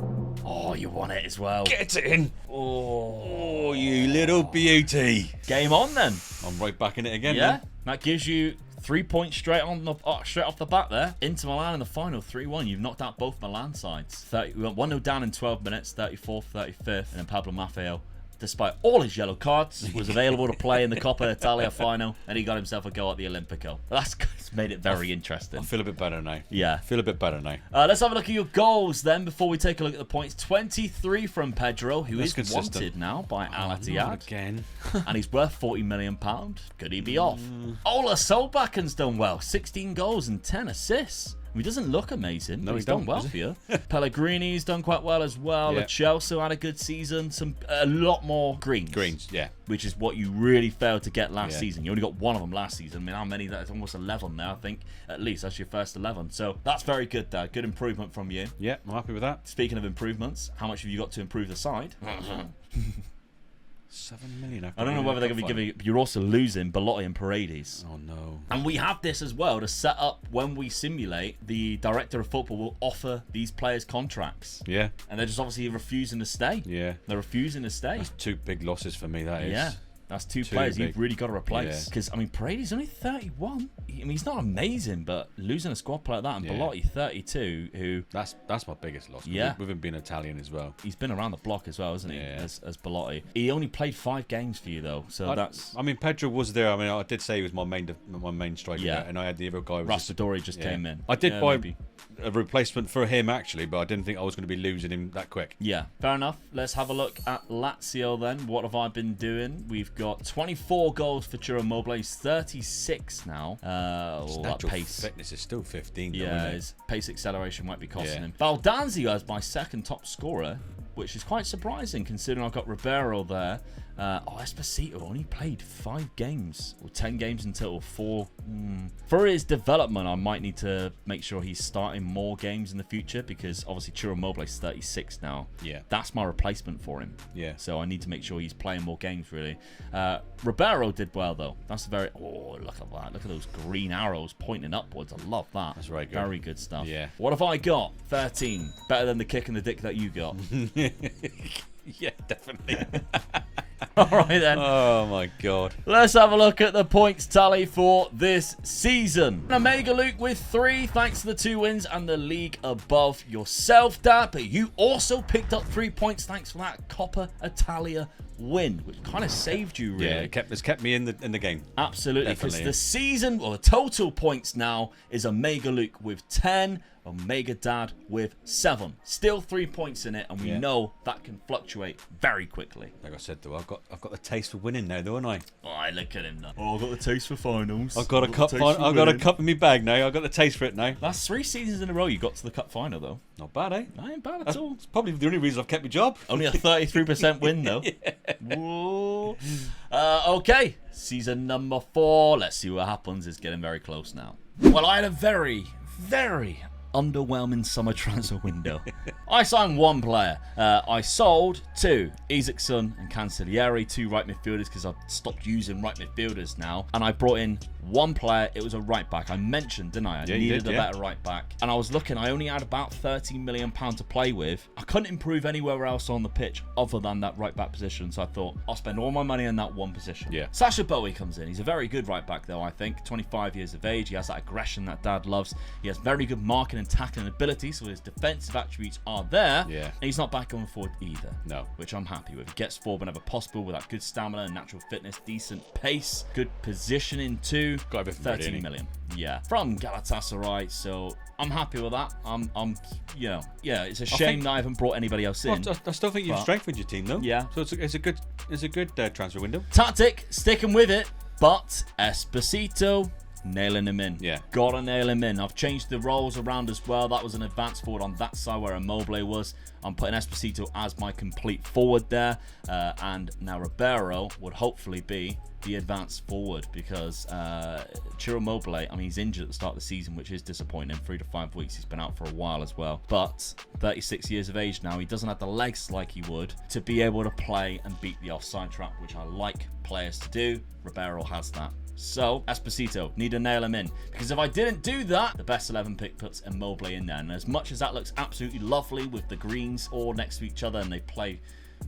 Oh, you won it as well. Get it in. Oh, you little beauty. Game on then. I'm right back in it again. Yeah. Then. That gives you 3 points straight off the bat there. Inter Milan in the final, 3-1. You've knocked out both Milan sides. We went 1-0 down in 12 minutes, 34th, 35th. And then Pablo Maffeo despite all his yellow cards, was available to play in the Coppa Italia final, and he got himself a go at the Olimpico. That's made it very interesting. I feel a bit better now. Yeah. I feel a bit better now. Let's have a look at your goals then before we take a look at the points. 23 from Pedro, who is consistent. Wanted now by Al Not Ittihad. again. And he's worth £40 million. Could he be off? Ola Solbaken's done well. 16 goals and 10 assists. He doesn't look amazing, but he's done well for you. Pellegrini's done quite well as well. Yeah. Chelsea had a good season. A lot more greens. Greens, yeah. Which is what you really failed to get last season. You only got one of them last season. I mean, how many? That's almost 11 now, I think. At least that's your first 11. So that's very good, Dad. Good improvement from you. Yeah, I'm happy with that. Speaking of improvements, how much have you got to improve the side? 7 million. I don't know whether they're going to be giving. You're also losing Belotti and Paredes. Oh no. And we have this as well to set up when we simulate. The director of football will offer these players contracts. Yeah. And they're just obviously refusing to stay. Yeah. They're refusing to stay. That's 2 big losses for me, that is. Yeah. That's two players big. you've really got to replace. Yeah. Because, I mean, Paredes only 31. I mean, he's not amazing, but losing a squad player like that, and Yeah. Belotti 32, who... That's my biggest loss. Yeah. With him being Italian as well. He's been around the block as well, hasn't he? Yeah. As Belotti. He only played 5 games for you, though, so that's... I mean, Pedro was there. I mean, I did say he was my main striker, Yeah. and I had the other guy. Raspadori just came in. I did buy maybe. a replacement for him, actually, but I didn't think I was going to be losing him that quick. Yeah, fair enough. Let's have a look at Lazio then. What have I been doing? We've got 24 goals for Ciro Immobile. He's 36 now. His That natural pace. fitness is still 15, though, Yeah, isn't it? his pace acceleration might be costing Yeah. him. Valdanzio is my second top scorer, which is quite surprising considering I've got Ribeiro there. Esposito only played 5 games, or 10 games in total. 4. For his development, I might need to make sure he's starting more games in the future, because obviously Ciro Immobile is 36 now. Yeah. That's my replacement for him. Yeah. So I need to make sure he's playing more games, really. Ribeiro did well, though. That's a very... Oh, look at that. Look at those green arrows pointing upwards. I love that. That's very good. Very good stuff. Yeah. What have I got? 13. Better than the kick in the dick that you got. Yeah, definitely. All right, then. Oh, my God. Let's have a look at the points tally for this season. Omega Luke with 3, thanks to the 2 wins and the league above yourself, Dad. But you also picked up 3 points thanks for that Coppa Italia win, which kind of saved you, really. Yeah, it's kept me in the game. Absolutely, because Definitely. the season, or the total points now, is Omega Luke with 10, Omega Dad with 7. Still 3 points in it, and we know that can fluctuate very quickly. Like I said, though, I've got the taste for winning now, don't I? Oh, look at him now. Oh, I've got the taste for finals. I've got a cup. I've got a cup in my bag now. I've got the taste for it now. That's 3 seasons in a row you got to the cup final, though. Not bad, eh? That ain't bad at all. It's probably the only reason I've kept my job. Only a 33% win, though. Whoa. Okay, season number 4. Let's see what happens. It's getting very close now. Well, I had a very, very underwhelming summer transfer window. I signed 1 player. I sold 2, Isaacson and Cancellieri, 2 right midfielders, because I've stopped using right midfielders now. And I brought in 1 player. It was a right back. I mentioned, didn't I? I needed a better right back. And I was looking, I only had about £13 million to play with. I couldn't improve anywhere else on the pitch other than that right back position. So I thought, I'll spend all my money on that 1 position. Yeah. Sasha Bowie comes in. He's a very good right back, though, I think. 25 years of age. He has that aggression that Dad loves. He has very good marking and tackling ability, so his defensive attributes are there. Yeah. And he's not back going forward either. No. Which I'm happy with. He gets forward whenever possible with that good stamina and natural fitness, decent pace, good positioning too. Got a bit 13 million. Yeah. From Galatasaray, so I'm happy with that. It's a shame that I haven't brought anybody else in. Well, I still think you've strengthened your team, though. Yeah. So it's a good transfer window. Tactic, sticking with it, but Esposito, nailing him in. Yeah. Gotta nail him in. I've changed the roles around as well. That was an advance forward on that side where Immobile was. I'm putting Esposito as my complete forward there. And now Ribeiro would hopefully be the advanced forward, because Ciro Immobile, I mean, he's injured at the start of the season, which is disappointing. 3 to 5 weeks. He's been out for a while as well. But 36 years of age now, he doesn't have the legs like he would to be able to play and beat the offside trap, which I like players to do. Ribeiro has that. So, Esposito, need to nail him in. Because if I didn't do that, the best 11 pick puts Immobile in there. And as much as that looks absolutely lovely with the greens all next to each other and they play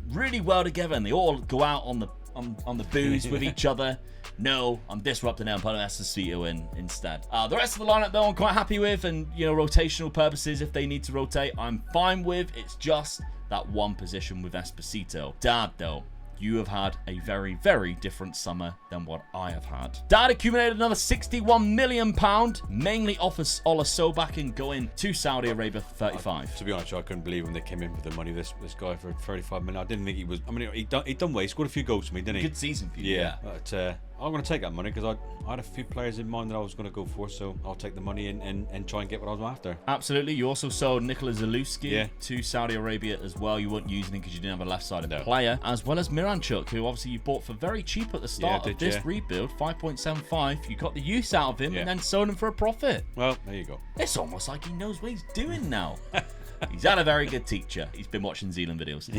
really well together and they all go out on the booze with each other, no, I'm disrupting it and putting Esposito in instead. The rest of the lineup, though, I'm quite happy with. And, rotational purposes, if they need to rotate, I'm fine with. It's just that 1 position with Esposito. Dad, though. you have had a very, very different summer than what I have had. Dad accumulated another £61 million, mainly off of Ola Sobakin going to Saudi Arabia for 35. To be honest, I couldn't believe when they came in for the money. This guy for 35 million. I didn't think he was. I mean, he done well. He scored a few goals for me, didn't he? Good season for you. Yeah. But I'm going to take that money because I had a few players in mind that I was going to go for. So I'll take the money and try and get what I was after. Absolutely. You also sold Nikola Zalewski to Saudi Arabia as well. You weren't using him because you didn't have a left-sided player, as well as Miranchuk, who obviously you bought for very cheap at the start of this rebuild, 5.75. You got the use out of him and then sold him for a profit. Well, there you go. It's almost like he knows what he's doing now. He's had a very good teacher. He's been watching Zealand videos.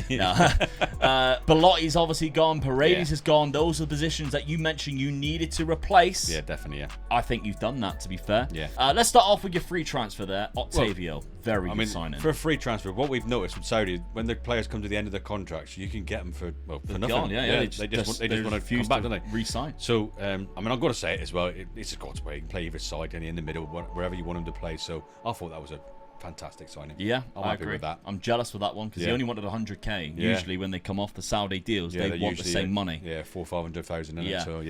Belotti's obviously gone. Paredes has gone. Those are the positions that you mentioned you needed to replace. Yeah, definitely, yeah. I think you've done that, to be fair. Yeah. Let's start off with your free transfer there. Octavio. Very good signing. For a free transfer, what we've noticed with Saudi, when the players come to the end of their contracts, you can get them for nothing. Gone, They just want to come back, don't they? Re-sign. So, I mean, I've got to say it as well. It's a God's way. You can play either side, any in the middle, wherever you want him to play. So, I thought that was a fantastic signing. Yeah, I'm I happy agree with that. I'm jealous with that one because he only wanted 100k. Usually when they come off the Saudi deals, they want the same money. Yeah, 400,000 in it. So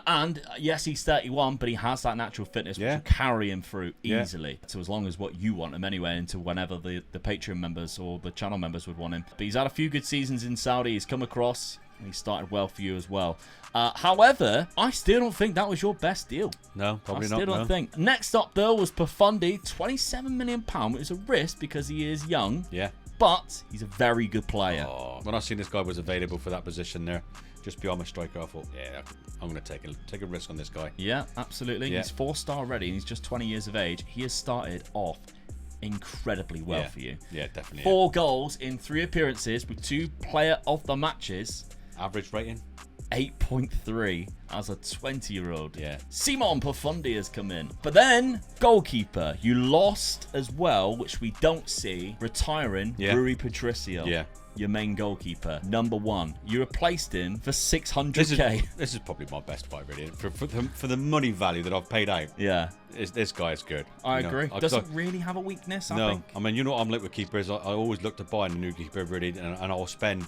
and yes, he's 31, but he has that natural fitness which will carry him through easily. So as long as what you want him anyway, into whenever the Patreon members or the channel members would want him. But he's had a few good seasons in Saudi. He's come across. He started well for you as well. However, I still don't think that was your best deal. No, probably not. I still don't think. Next up, though, was Profundi, £27 million. It was a risk because he is young. Yeah. But he's a very good player. Oh, when I seen this guy was available for that position there, just beyond my striker, I thought, I'm going to take a risk on this guy. Yeah, absolutely. Yeah. He's 4-star already, and he's just 20 years of age. He has started off incredibly well for you. Yeah, definitely. 4 goals in 3 appearances with 2 player of the matches. Average rating? 8.3 as a 20-year-old. Yeah. Simon Profundi has come in. But then, goalkeeper. You lost as well, which we don't see, retiring Rui Patricio. Yeah. Your main goalkeeper, number 1. You replaced him for 600k. This is probably my best buy, really. For the money value that I've paid out. Yeah. This guy is good. I agree. Doesn't really have a weakness, I think. I mean, you know what I'm like with keepers. I always look to buy a new keeper, really, and I'll spend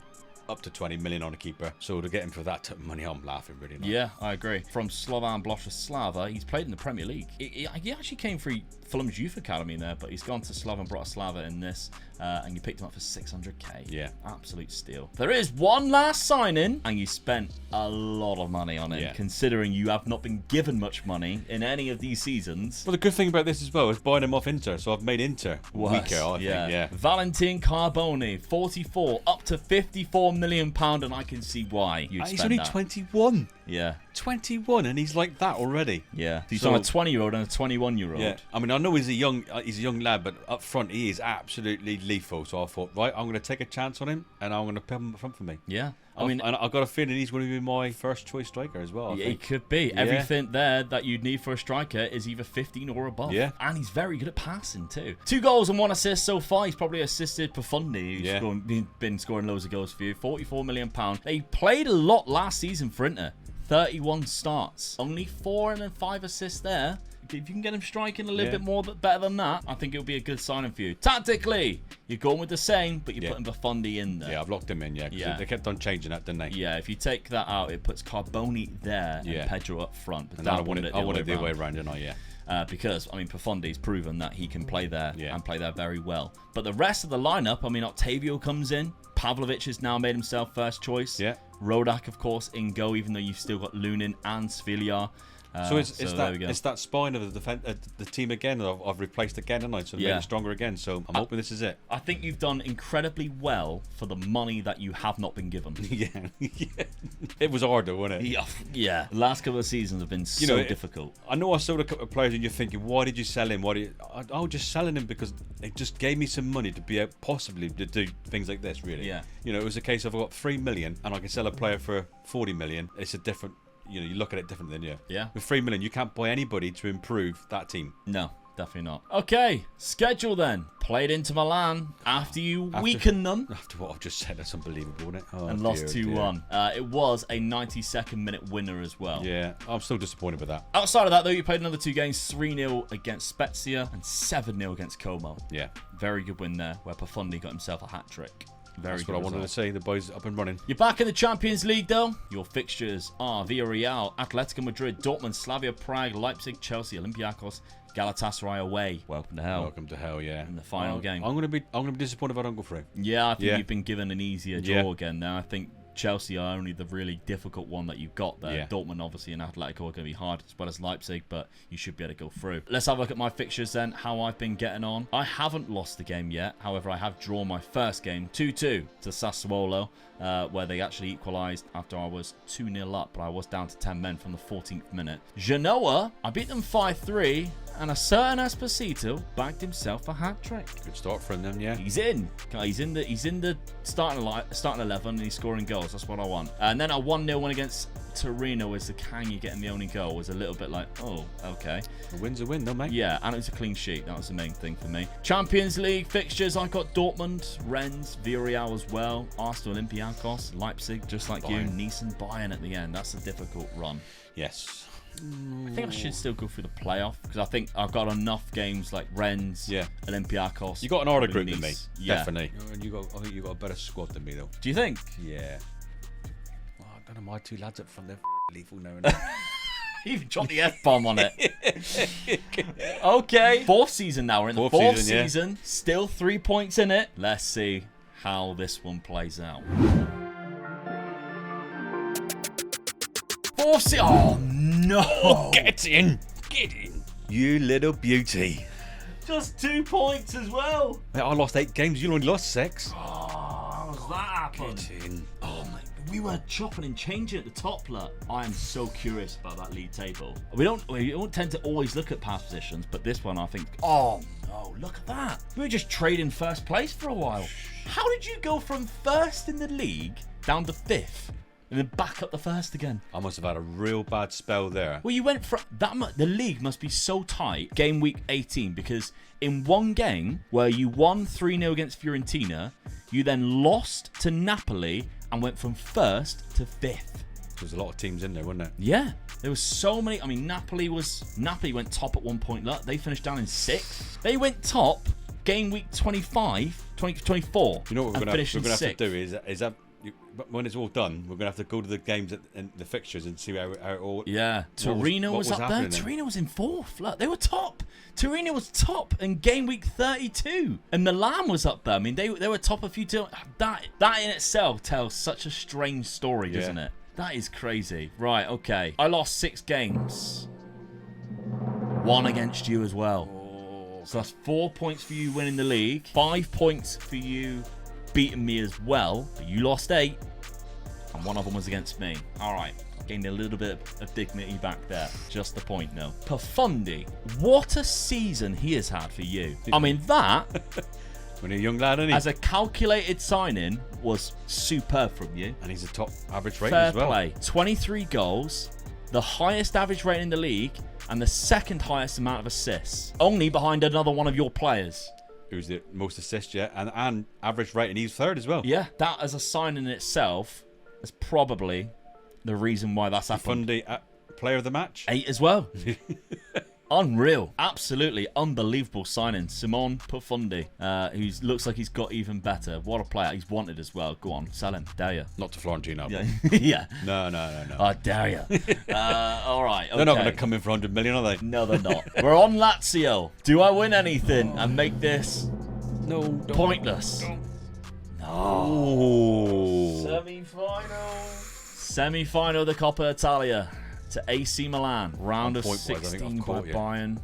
up to 20 million on a keeper. So to get him for that type of money, I'm laughing, really. Not. Yeah, I agree. From Slovan Bratislava, he's played in the Premier League. He actually came through Fulham's youth academy there, but he's gone to Slovan Bratislava in this, and you picked him up for 600k. Yeah. Absolute steal. There is one last signing, and you spent a lot of money on it, considering you have not been given much money in any of these seasons. Well, the good thing about this as well is buying him off Inter, so I've made Inter weaker, I think. Yeah. Valentin Carboni, 44, up to £54 million, and I can see why you'd spend he's only that. 21. Yeah. 21, and he's like that already. Yeah. He's on a 20-year-old and a 21-year-old. Yeah. I mean, I know he's a young lad, but up front he is absolutely lethal. So I thought, right, I'm going to take a chance on him, and I'm going to put him up front for me. Yeah. And I've got a feeling he's going to be my first choice striker as well. He could be. Yeah. Everything there that you'd need for a striker is either 15 or above. Yeah. And he's very good at passing too. 2 goals and 1 assist so far. He's probably assisted Profundi, who's been scoring loads of goals for you. £44 million. They played a lot last season for Inter. 31 starts. Only 4 and then 5 assists there. If you can get him striking a little bit more, better than that, I think it'll be a good signing for you. Tactically, you're going with the same, but you're putting Profundi in there. Yeah, I've locked him in, They kept on changing that, didn't they? Yeah, if you take that out, it puts Carboni there and Pedro up front. But I wanted it the other way around, didn't I? Yeah. Because, I mean, Profundi's proven that he can play there and play there very well. But the rest of the lineup, I mean, Octavio comes in. Pavlovic has now made himself first choice. Yeah. Rodak, of course, in go, even though you've still got Lunin and Svillar. So it's that spine of the team again that I've replaced again, haven't I? So made it stronger again. So I'm hoping this is it. I think you've done incredibly well for the money that you have not been given. It was hard though, wasn't it? Yeah. The last couple of seasons have been so difficult. I know I sold a couple of players and you're thinking, why did you sell him? I was just selling him because it just gave me some money to be able possibly to do things like this, really. Yeah. It was a case of I've got 3 million and I can sell a player for 40 million. It's a different... you look at it differently than Yeah. With 3 million, you can't buy anybody to improve that team. No, definitely not. Okay, schedule then. Played into Milan after you weakened them. After what I've just said, that's unbelievable, isn't it? Oh, and lost 2-1. It was a 92nd minute winner as well. Yeah, I'm still disappointed with that. Outside of that, though, you played another 2 games, 3-0 against Spezia and 7-0 against Como. Yeah. Very good win there, where Profundi got himself a hat-trick. That's what I wanted to see. The boys up and running. You're back in the Champions League, though. Your fixtures are Villarreal, Atletico Madrid, Dortmund, Slavia Prague, Leipzig, Chelsea, Olympiacos, Galatasaray away. Welcome to hell. Welcome to hell, yeah. In the final game. I'm gonna be disappointed if I don't go through. Yeah, I think you've been given an easier draw again now. I think Chelsea are only the really difficult one that you've got there. Yeah. Dortmund, obviously, and Atletico are going to be hard, as well as Leipzig, but you should be able to go through. Let's have a look at my fixtures then, how I've been getting on. I haven't lost the game yet. However, I have drawn my first game 2-2 to Sassuolo, where they actually equalised after I was 2-0 up, but I was down to 10 men from the 14th minute. Genoa, I beat them 5-3. And a certain Esposito bagged himself a hat-trick. Good start for him then, yeah. He's in. He's in the starting 11 and he's scoring goals. That's what I want. And then a 1-0 win against Torino is the Kang getting the only goal. Was a little bit like, oh, okay. A win's a win though, mate. Yeah, and it was a clean sheet. That was the main thing for me. Champions League fixtures, I got Dortmund, Rennes, Villarreal as well, Arsenal, Olympiacos, Leipzig, just like you, Nice and Bayern at the end. That's a difficult run. Yes. I think I should still go through the playoff because I think I've got enough games like Rennes, Olympiacos. You got an harder group than me, yeah. Definitely. I think you got a better squad than me though. Do you think? Yeah. Well, I don't know, my two lads up from there lethal now and then. You even dropped the F-bomb on it. Okay. Fourth season now. We're in the fourth season. Yeah. Still 3 points in it. Let's see how this one plays out. Fourth season. Oh, no. Oh, get in. Get in. You little beauty. Just 2 points as well. Mate, I lost 8 games. You only lost 6. Oh, how does that happen? Get in. Oh, my. We were chopping and changing at the top, look. I am so curious about that league table. We don't tend to always look at past positions, but this one I think, oh no, look at that. We were just trading first place for a while. How did you go from first in the league down to 5th? And then back up the first again. I must have had a real bad spell there. Well, you went from that much. The league must be so tight. Game week 18, because in one game where you won 3-0 against Fiorentina, you then lost to Napoli and went from 1st to 5th. There's a lot of teams in there, wasn't there? Yeah, there was so many. I mean, Napoli went top at one point. Look, they finished down in 6th. They went top game week 24. You know what we're going to have to do is have. When it's all done, we're going to have to go to the games and the fixtures and see how it all... Yeah. Torino was up there. Torino was in 4th. Look, they were top. Torino was top in game week 32. And Milan was up there. I mean, they were top a few times. That in itself tells such a strange story, doesn't it? That is crazy. Right, okay. I lost 6 games. 1 against you as well. Oh. So that's 4 points for you winning the league. 5 points for you beating me as well, but you lost 8 and 1 of them was against me. All right, gained a little bit of dignity back there. Just the point, no. Profundi, what a season he has had for you. I mean, that when you're a young lad, isn't he? As a calculated sign-in was superb from you. And he's a top average rating as well. Fair play. 23 goals, the highest average rating in the league, and the second highest amount of assists, only behind another one of your players. Who's the most assists, and average rating, he's 3rd as well. Yeah, that as a sign in itself is probably the reason why that's happened. Profundi, player of the match. 8 as well. Unreal. Absolutely unbelievable signing. Simone Profundi, who looks like he's got even better. What a player. He's wanted as well. Go on, sell him. Dare you. Not to Florentino. Yeah. Yeah. No. I dare you. All right. Okay. They're not going to come in for 100 million, are they? No, they're not. We're on Lazio. Do I win anything and make this pointless? No. Semi-final of the Coppa Italia. To AC Milan, round of 16 by Bayern,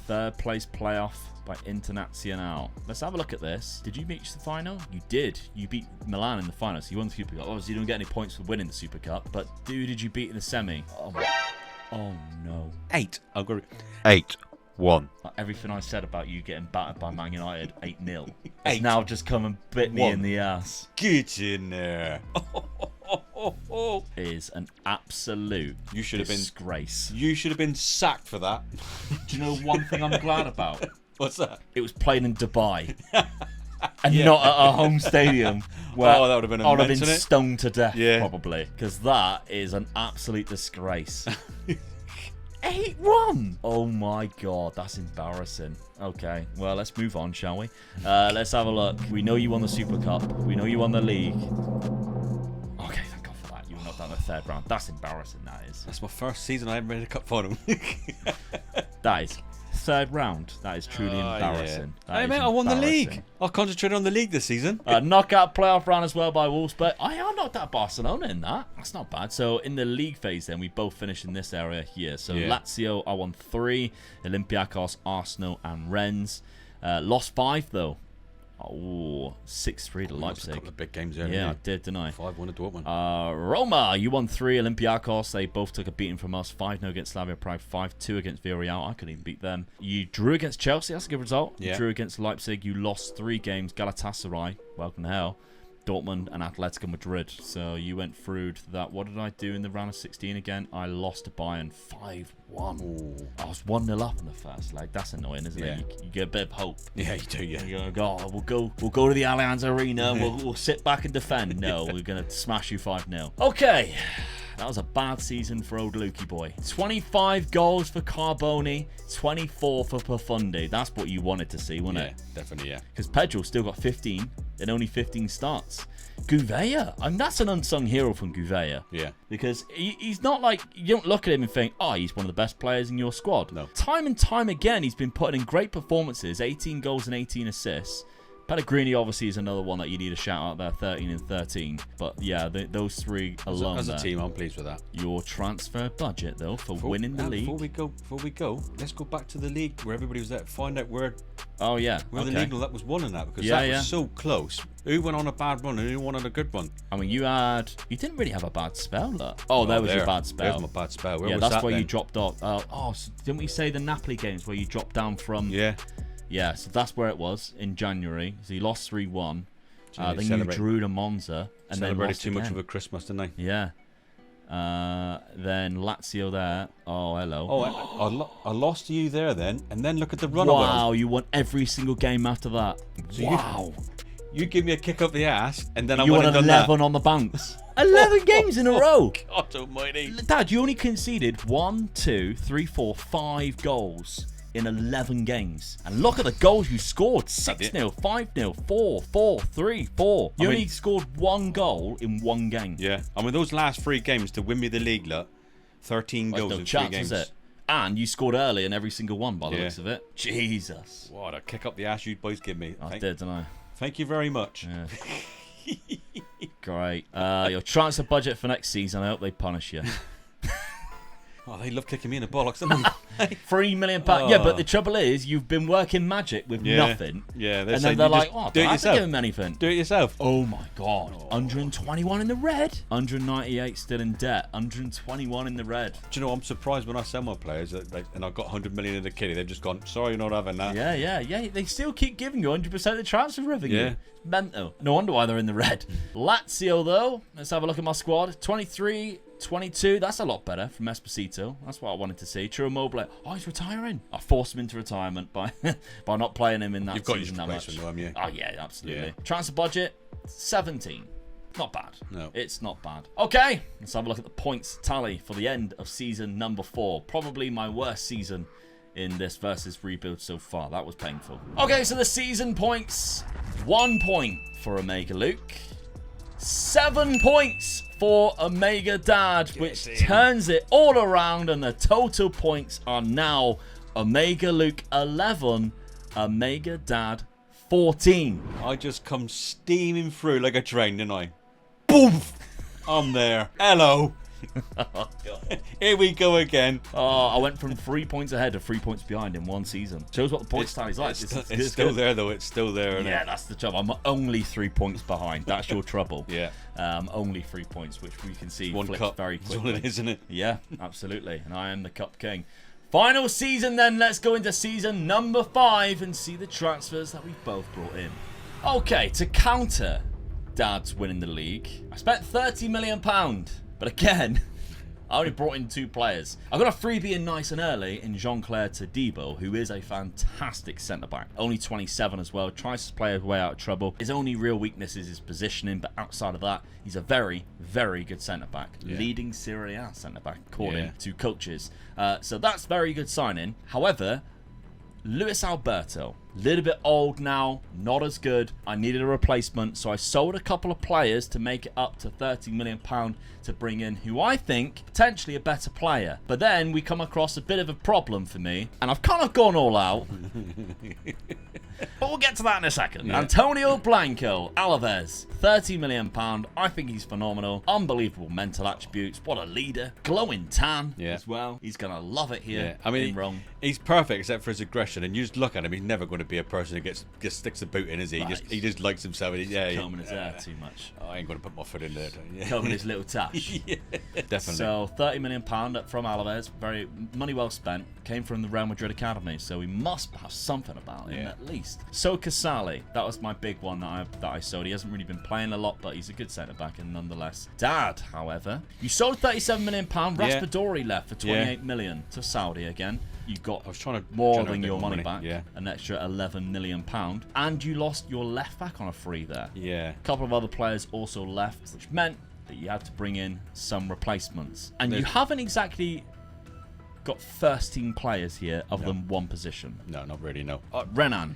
3rd place playoff by Internazionale. Let's have a look at this. Did you reach the final? You did. You beat Milan in the final, so you won the Super Cup. Obviously, you don't get any points for winning the Super Cup, but who did you beat in the semi? Oh no. 8. I'll go 8-1. Like everything I said about you getting battered by Man United 8-0. It's now just come and bit me in the ass. Get in there. Is an absolute disgrace. You should have been sacked for that. Do you know one thing I'm glad about? What's that? It was played in Dubai. And not at our home stadium where that would have been I would have been stoned to death, probably. Because that is an absolute disgrace. 8-1. Oh my god, that's embarrassing. Okay, well, let's move on, shall we? Let's have a look. We know you won the Super Cup. We know you won the league. Okay, thank God for that. You were knocked out in the 3rd round. That's embarrassing, that is. That's my first season I ever made a cup final. That is 3rd round. That is truly embarrassing. Yeah. Hey, mate, I won the league. I'll concentrate on the league this season. Knockout playoff round as well by Wolfsburg. I knocked out Barcelona in that. That's not bad. So in the league phase then, we both finished in this area here. So Lazio, I won 3. Olympiacos, Arsenal, and Rennes. Lost 5, though. Oh, 6-3 to Leipzig. A couple of big games earlier. Yeah, I did, didn't I? 5-1 to Dortmund. Roma, you won 3. Olympiacos, they both took a beating from us. 5-0 against Slavia Prague. 5-2 against Villarreal. I couldn't even beat them. You drew against Chelsea. That's a good result. Yeah. You drew against Leipzig. You lost 3 games. Galatasaray, welcome to hell. Dortmund and Atletico Madrid. So you went through to that. What did I do in the round of 16 again? I lost to Bayern 5-1. I was 1-0 up in the first leg. That's annoying, isn't it? You get a bit of hope. Yeah, you do, yeah. You go, oh, we'll go to the Allianz Arena. We'll sit back and defend. No, we're going to smash you 5-0. Okay. That was a bad season for old Lukey boy. 25 goals for Carboni, 24 for Profundi. That's what you wanted to see, wasn't it? Yeah, definitely, yeah. Because Pedro still got 15 and only 15 starts. Gouveia, I mean, that's an unsung hero from Gouveia. Yeah. Because he's not like, you don't look at him and think, oh, he's one of the best players in your squad. No. Time and time again, he's been putting in great performances, 18 goals and 18 assists. Pellegrini obviously is another one that you need a shout out there, 13 and 13. But yeah, those 3 alone. As a team, I'm pleased with that. Your transfer budget though for winning the league. Before we go, let's go back to the league where everybody was there. Find out where. Oh yeah. Where the league that was won in that, because was so close. Who went on a bad run and who went on a good one? I mean, you didn't really have a bad spell, look. Oh, there was your bad spell. There's my bad spell. Where yeah, was that's that where then? you dropped off. So didn't we say the Napoli games where you dropped down from? Yeah. Yeah, so that's where it was in January. So you lost 3-1. Then you drew to Monza and then lost too again. much of a Christmas, didn't they? Yeah. Then Lazio there. Oh, hello. Oh, I lost to you there then, and then look at the run. Wow, you won every single game after that. So wow. You give me a kick up the ass, and then you won 11 on the bounce. 11 games in a row. God almighty. Dad, you only conceded 1, 2, 3, 4, 5 goals in 11 games. And look at the goals you scored. 6-0, 5-0, 4-4, 3-4. You only scored 1 goal in 1 game. Yeah. I mean, those last 3 games to win me the league, look, 13 goals in 3 games. Is it? And you scored early in every single one by the looks of it. Jesus. What a kick up the ass you boys give me. I did, didn't I? Thank you very much. Yeah. Great. Your transfer budget for next season, I hope they punish you. Oh, they love kicking me in the bollocks, don't they? £3 million. Yeah, but the trouble is, you've been working magic with nothing. Yeah, and then they're like, oh, don't have to give him anything. Do it yourself. Oh my God. 121 in the red. 198 still in debt. 121 in the red. Do you know, I'm surprised when I sell my players and I've got 100 million in the kitty, they've just gone, sorry, you're not having that. Yeah. They still keep giving you 100% of the transfer revenue. Yeah. It's mental. No wonder why they're in the red. Lazio, though, let's have a look at my squad. 23-22, that's a lot better from Esposito. That's what I wanted to see. True Immobile, oh, he's retiring. I forced him into retirement by not playing him in that You've got season that much. Though, haven't you? Oh, yeah, absolutely. Yeah. Transfer budget, 17. Not bad. No. It's not bad. Okay, let's have a look at the points tally for the end of season number 4. Probably my worst season in this versus rebuild so far. That was painful. Okay, so the season points. 1 point for Omega Luke. 7 points for Omega Dad, which turns it all around, and the total points are now Omega Luke 11, Omega Dad 14. I just come steaming through like a train, didn't I? Boom! I'm there. Hello. Oh, God. Here we go again. Oh, I went from 3 points ahead to 3 points behind in 1 season. Shows what the points tally's like. It's still there, though. It's still there. Isn't it? That's the trouble. I'm only 3 points behind. That's your trouble. Yeah. Only 3 points, which we can see One flips cup. very That's quickly. all it is, isn't it? Yeah, absolutely. And I am the Cup King. Final season then. Let's go into season number 5 and see the transfers that we've both brought in. Okay, to counter Dad's winning the league, I spent £30 million. But again, I only brought in 2 players. I got a freebie in nice and early in Jean-Claire Todibo, who is a fantastic centre-back. Only 27 as well. Tries to play his way out of trouble. His only real weakness is his positioning, but outside of that, he's a very, very good centre-back. Yeah. Leading Serie A centre-back, according to coaches. So that's very good signing. However, Luis Alberto, little bit old now, not as good. I needed a replacement, so I sold a couple of players to make it up to £30 million to bring in who I think potentially a better player. But then we come across a bit of a problem for me, and I've kind of gone all out. But we'll get to that in a second. Yeah. Antonio Blanco, Alaves, £30 million. I think he's phenomenal. Unbelievable mental attributes. What a leader. Glowing tan as well. He's going to love it here. Yeah. I mean, in Rome. He's perfect except for his aggression. And you just look at him, he's never going to be a person who just sticks the boot in, is he? Right. He just likes himself. Combing his hair too much. I ain't going to put my foot in there. Combing his little tash. Yeah, definitely. So £30 million from Alaves. Very money well spent. Came from the Real Madrid Academy. So we must have something about him at least. So Casale, that was my big one that I sold. He hasn't really been playing a lot, but he's a good centre-back and nonetheless. Dad, however, you sold £37 million. Raspadori left for 28 million to Saudi again. You got more than your money back, an extra £11 million, and you lost your left back on a free there. Yeah. A couple of other players also left, which meant that you had to bring in some replacements. And you haven't exactly got first team players here other than one position. No, not really, no. Renan.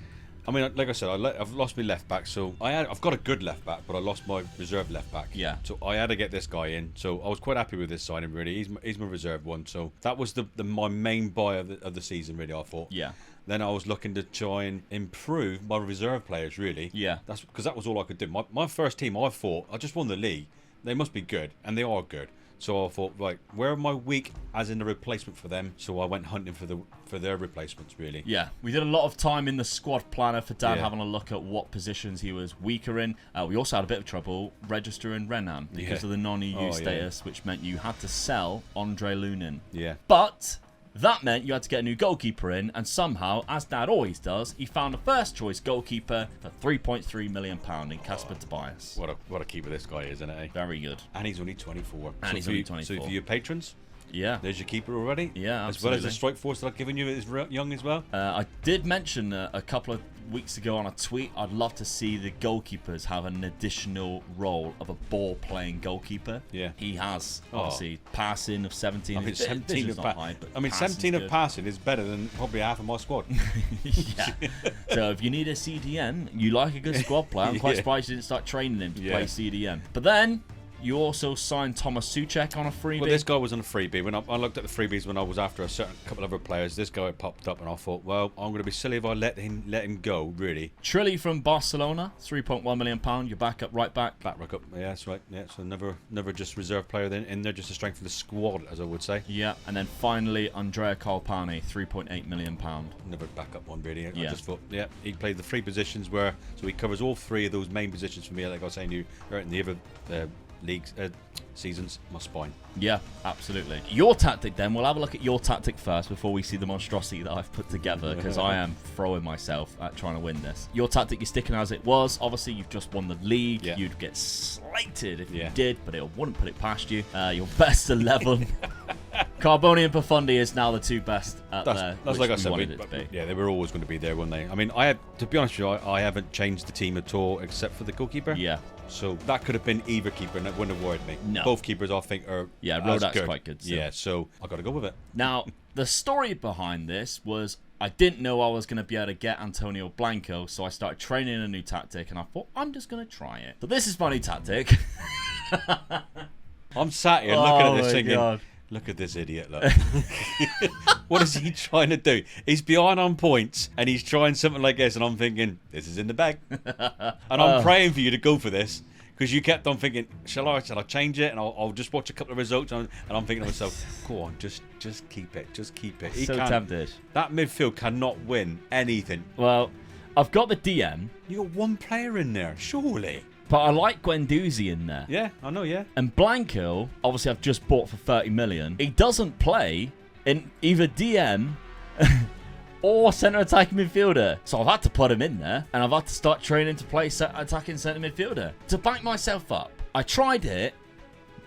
I mean, like I said, I've lost my left back, so I've got a good left back, but I lost my reserve left back. Yeah. So I had to get this guy in. So I was quite happy with this signing, really. He's my reserve one. So that was my main buy of the season, really. I thought. Yeah. Then I was looking to try and improve my reserve players, really. Yeah. That's because that was all I could do. My first team, I thought I just won the league. They must be good, and they are good. So I thought, right, where am I weak as in the replacement for them? So I went hunting for their replacements, really. Yeah, we did a lot of time in the squad planner for Dan having a look at what positions he was weaker in. We also had a bit of trouble registering Renan because of the non-EU status, which meant you had to sell Andre Lunin. Yeah. But that meant you had to get a new goalkeeper in, and somehow, as Dad always does, he found a first-choice goalkeeper for £3.3 million in Kasper Tobias. What a keeper this guy is, isn't it? Very good. And he's only 24. And he's only 24. So for your patrons, there's your keeper already. Yeah, absolutely. As well as the strike force that I've given you is young as well. I did mention a couple of weeks ago on a tweet, I'd love to see the goalkeepers have an additional role of a ball-playing goalkeeper. Yeah. He has, obviously, passing of 17. I mean, 17 of passing passing is better than probably half of my squad. Yeah. So if you need a CDM, you like a good squad player, I'm quite surprised you didn't start training him to play CDM. But then you also signed Thomas Souček on a freebie. Well, this guy was on a freebie. When I looked at the freebies when I was after a certain couple of other players, this guy popped up, and I thought, well, I'm going to be silly if I let him go, really. Trilly from Barcelona, £3.1 million. Your backup right back. Back up. Yeah, that's right. Yeah, so never just reserve player in there, just to strengthen the squad, as I would say. Yeah, and then finally Andrea Colpani, £3.8 million. Never backup one, really. I just thought, he played the 3 positions so he covers all 3 of those main positions for me. Like I was saying, you in the other leagues seasons, my spine. Yeah, absolutely. Your tactic then, we'll have a look at your tactic first before we see the monstrosity that I've put together, because I am throwing myself at trying to win this. Your tactic, you're sticking as it was. Obviously, you've just won the league. You'd get slated if you did, but it wouldn't put it past you. Your best 11. Carboni and Profundi is now the 2 best out there. That's like I said, they were always going to be there, weren't they? I mean, to be honest with you, I haven't changed the team at all except for the goalkeeper. Yeah. So that could have been either keeper, and it wouldn't have worried me. No. Both keepers, I think, are Rodak's quite good. So. Yeah, so I got to go with it. Now, the story behind this was I didn't know I was going to be able to get Antonio Blanco, so I started training a new tactic, and I thought, I'm just going to try it. So this is my new tactic. I'm sat here looking at this thinking, look at this idiot, look. What is he trying to do? He's behind on points, and he's trying something like this, and I'm thinking, this is in the bag. And I'm praying for you to go for this, because you kept on thinking, shall I change it, and I'll just watch a couple of results, and I'm thinking to myself, go on, just keep it, just keep it. So tempted. That midfield cannot win anything. Well, I've got the DM. You got 1 player in there, surely. But I like Guendouzi in there. Yeah, I know, yeah. And Blanco, obviously I've just bought for 30 million. He doesn't play in either DM or centre attacking midfielder. So I've had to put him in there, and I've had to start training to play attacking centre midfielder to back myself up. I tried it,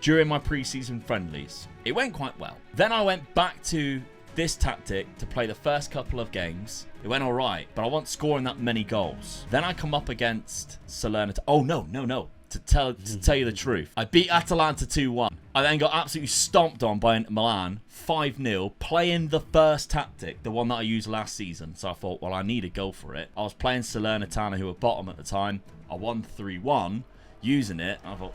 during my pre-season friendlies. It went quite well. Then I went back to this tactic to play the first couple of games. It went all right, but I wasn't scoring that many goals. Then I come up against Salernitana. Oh, no. To tell you the truth, I beat Atalanta 2-1. I then got absolutely stomped on by Milan 5-0, playing the first tactic, the one that I used last season. So I thought, well, I need to go for it. I was playing Salernitana, who were bottom at the time. I won 3-1 using it. I thought,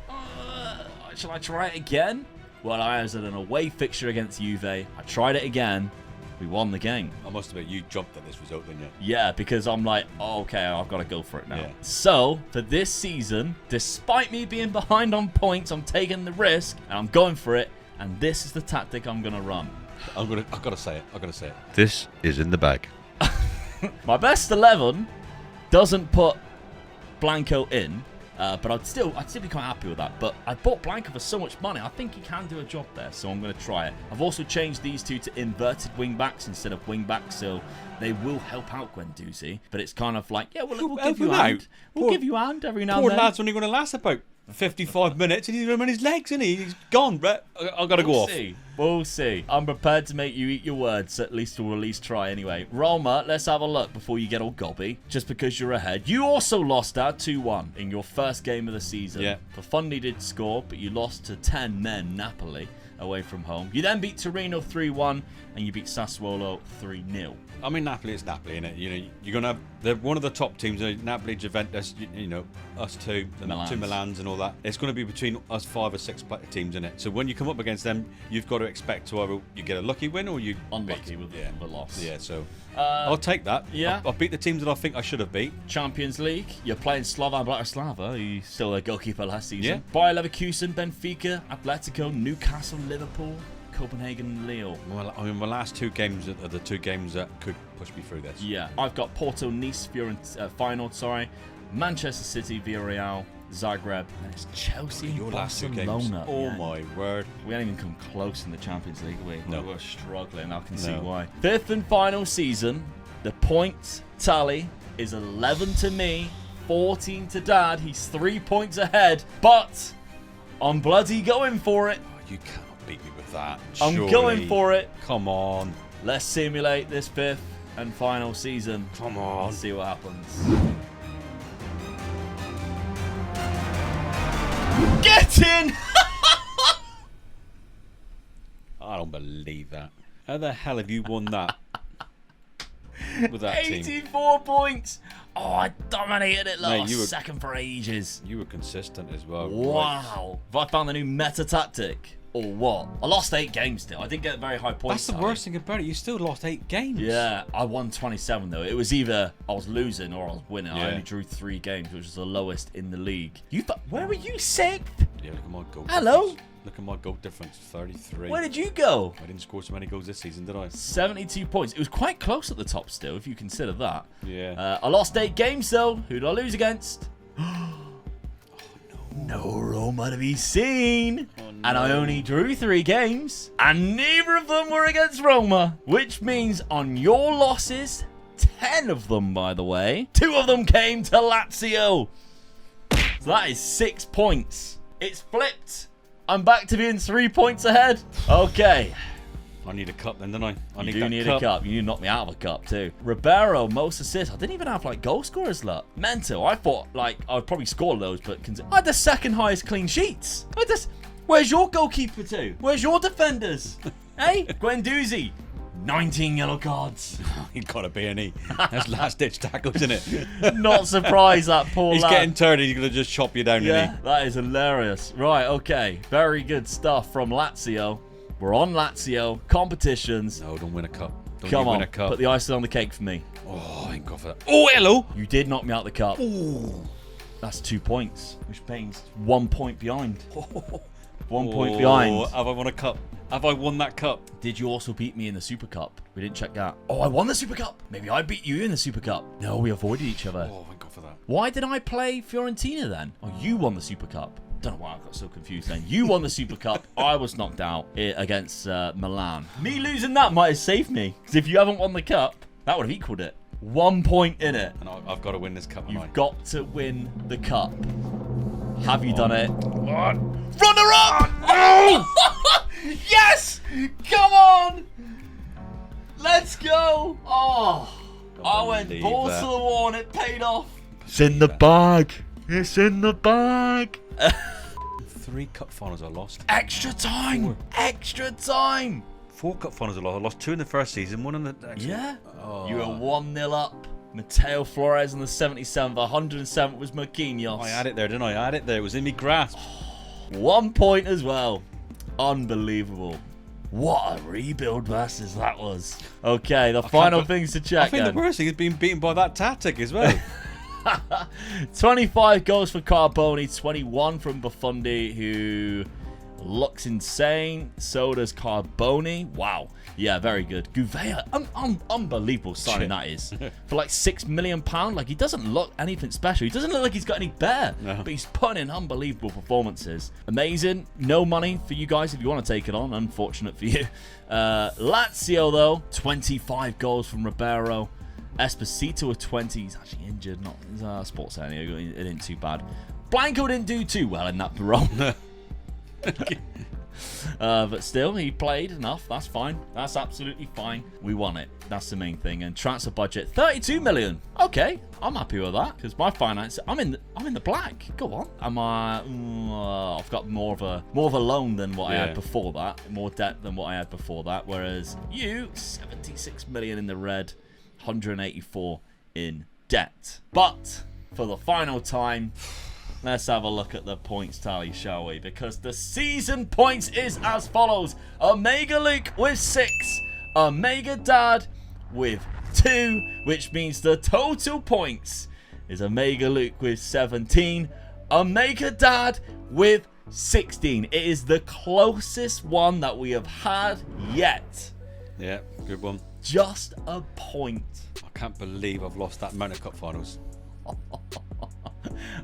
shall I try it again? Well, I was at an away fixture against Juve. I tried it again. We won the game. I must admit, you jumped at this result, didn't you? Yeah, because I'm like, oh, okay, I've got to go for it now. Yeah. So, for this season, despite me being behind on points, I'm taking the risk, and I'm going for it, and this is the tactic I'm going to run. I've got to say it. This is in the bag. My best 11 doesn't put Blanco in, but I'd still be quite happy with that. But I bought Blanco for so much money. I think he can do a job there, so I'm going to try it. I've also changed these two to inverted wing backs instead of wing backs, so they will help out Guendouzi. But it's kind of like, yeah, we'll give you a hand. We'll give you a hand every now and then. Poor lad's only going to last about 55 minutes, and he's on his legs, isn't he? He's gone, Brett. I've got to go off. We'll see. I'm prepared to make you eat your words. At least we'll try anyway. Roma, let's have a look before you get all gobby. Just because you're ahead. You also lost out 2-1 in your first game of the season. Yeah. Profondi did score, but you lost to 10 men Napoli away from home. You then beat Torino 3-1, and you beat Sassuolo 3-0. I mean, Napoli is Napoli, innit? You know, you're gonna have they're one of the top teams. Napoli, Juventus, you know, us two, the two Milans and all that. It's going to be between us 5 or 6 teams in it. So when you come up against them, you've got to expect to either you get a lucky win or you unlucky with the loss. Yeah, so I'll take that. Yeah, I'll beat the teams that I think I should have beat. Champions League, you're playing Slovan Bratislava, who's still a goalkeeper last season. Yeah. Bayer Leverkusen, Benfica, Atletico, Newcastle, Liverpool, Copenhagen, Lille. Well, I mean, my last 2 games are the 2 games that could push me through this. Yeah, I've got Porto, Nice, Feyenoord, Manchester City, Villarreal, Zagreb, and it's Chelsea and your last 2 Barcelona. games. Oh my word! We haven't even come close in the Champions League. No. We're struggling. I can see why. 5th and final season. The point tally is 11 to me, 14 to Dad. He's 3 points ahead, but I'm bloody going for it. Oh, you cannot beat me with that. I'm going for it. Come on. Let's simulate this 5th and final season. Come on. Let's see what happens. Get in! I don't believe that. How the hell have you won that? With that 84 points. Oh, I dominated it last second for ages. You were consistent as well. Wow. Have I found the new meta tactic? Or what? I lost 8 games still. I didn't get very high points. That's the worst thing about it. You still lost 8 games. Yeah, I won 27 though. It was either I was losing or I was winning. I only drew 3 games, which is the lowest in the league. Where were you, 6th? Yeah, look at my goal. Hello? Difference. Look at my goal difference, 33. Where did you go? I didn't score so many goals this season, did I? 72 points. It was quite close at the top still, if you consider that. Yeah. I lost 8 games though. Who did I lose against? No Roma to be seen. Oh, no. And I only drew 3 games. And neither of them were against Roma. Which means on your losses, 10 of them, by the way, 2 of them came to Lazio. So that is 6 points. It's flipped. I'm back to being 3 points ahead. Okay. I need a cup then, don't I? You do need a cup. You knocked me out of a cup too. Ribeiro, most assists. I didn't even have like goal scorers luck. Mental. I thought like I would probably score those, but I had the 2nd highest clean sheets. Where's your goalkeeper to? Where's your defenders? Hey, Guendouzi. 19 yellow cards. He gotta be, any. That's last ditch tackles, isn't it? Not surprised that poor He's lad. getting tired. He's gonna just chop you down, yeah, isn't he? That is hilarious. Right, okay. Very good stuff from Lazio. We're on Lazio. Competitions. No, don't win a cup. Come on, put the icing on the cake for me. Oh, I ain't got for that. Oh, hello. You did knock me out the cup. Ooh. That's 2 points, which means 1 point behind. 1 point behind. Have I won a cup? Have I won that cup? Did you also beat me in the Super Cup? We didn't check that. Oh, I won the Super Cup. Maybe I beat you in the Super Cup. No, we avoided each other. Oh, thank God for that. Why did I play Fiorentina then? Oh, you won the Super Cup. Don't know why I got so confused then. You won the Super Cup. I was knocked out against Milan. Me losing that might have saved me. Because if you haven't won the cup, that would have equaled it. 1 point in it. And I've got to win this cup. You've got to win the cup. Have you done it? What? Runner-up! Oh! Yes! Come on! Let's go! Oh, I went balls to the wall and it paid off. It's in the bag. It's in the bag. 3 cup finals I lost. Extra time. 4. Extra time. 4 cup finals I lost. I lost 2 in the first season, 1 in the next. Yeah. Oh. You were 1-0 up. Mateo Flores in the 77th. 107th was Marquinhos. I had it there, didn't I? I had it there. It was in me grasp. 1 point as well. Unbelievable. What a rebuild versus that was. Okay, the final things to check. I think the worst thing is being beaten by that tactic as well. 25 goals for Carboni, 21 from Buffon, who looks insane. So does Carboni. Wow. Yeah, very good. Gouveia, unbelievable signing that is. For like £6 million. Like, he doesn't look anything special. He doesn't look like he's got any better. No. But he's putting in unbelievable performances. Amazing. No money for you guys if you want to take it on. Unfortunate for you. Lazio, though, 25 goals from Ribeiro. Esposito with 20. He's actually injured. Not sports anyway. It ain't too bad. Blanco didn't do too well in that role. But still, he played enough. That's fine. That's absolutely fine. We won it. That's the main thing. And transfer budget 32 million. Okay, I'm happy with that because my finance. I'm in the black. Go on. Am I? I've got more of a loan than what I had before that. More debt than what I had before that. Whereas you, 76 million in the red, 184 in debt. But for the final time. Let's have a look at the points tally, shall we? Because the season points is as follows. Omega Luke with 6. Omega Dad with 2. Which means the total points is Omega Luke with 17. Omega Dad with 16. It is the closest one that we have had yet. Yeah, good one. Just a point. I can't believe I've lost that amount of cup finals.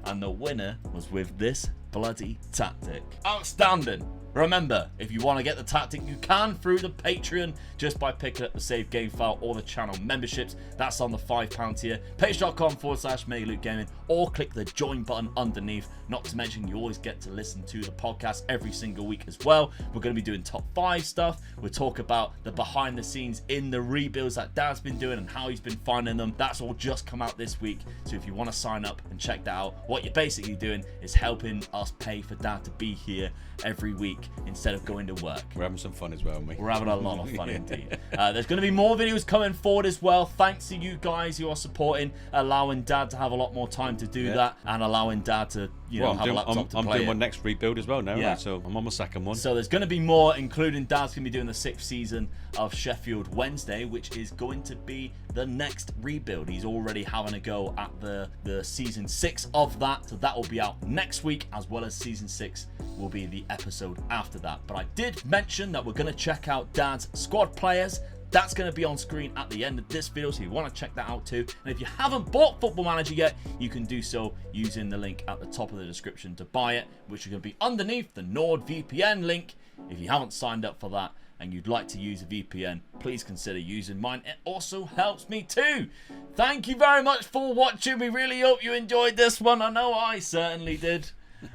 And the winner was with this bloody tactic. Outstanding. Remember, if you want to get the tactic, you can through the Patreon just by picking up the save game file or the channel memberships. That's on the £5 tier. Patreon.com/MegaLukeGaming or click the join button underneath. Not to mention, you always get to listen to the podcast every single week as well. We're going to be doing top 5 stuff. We'll talk about the behind the scenes in the rebuilds that Dad's been doing and how he's been finding them. That's all just come out this week. So if you want to sign up and check that out, what you're basically doing is helping us pay for Dad to be here every week instead of going to work. We're having some fun as well, mate. We're having a lot of fun indeed. There's going to be more videos coming forward as well. Thanks to you guys who are supporting, allowing Dad to have a lot more time to do that and allowing Dad to have a laptop to play. I'm doing my next rebuild as well now, right? So I'm on my second one. So there's going to be more, including Dad's going to be doing the 6th season of Sheffield Wednesday, which is going to be the next rebuild. He's already having a go at the season 6 of that, so that will be out next week, as well as season 6 will be the episode after that. But I did mention that we're going to check out Dad's squad players. That's going to be on screen at the end of this video, so you want to check that out too. And if you haven't bought Football Manager yet, you can do so using the link at the top of the description to buy it, which is going to be underneath the NordVPN link. If you haven't signed up for that and you'd like to use a VPN, please consider using mine. It also helps me too. Thank you very much for watching. We really hope you enjoyed this one. I know I certainly did.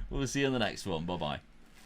We'll see you in the next one. Bye-bye.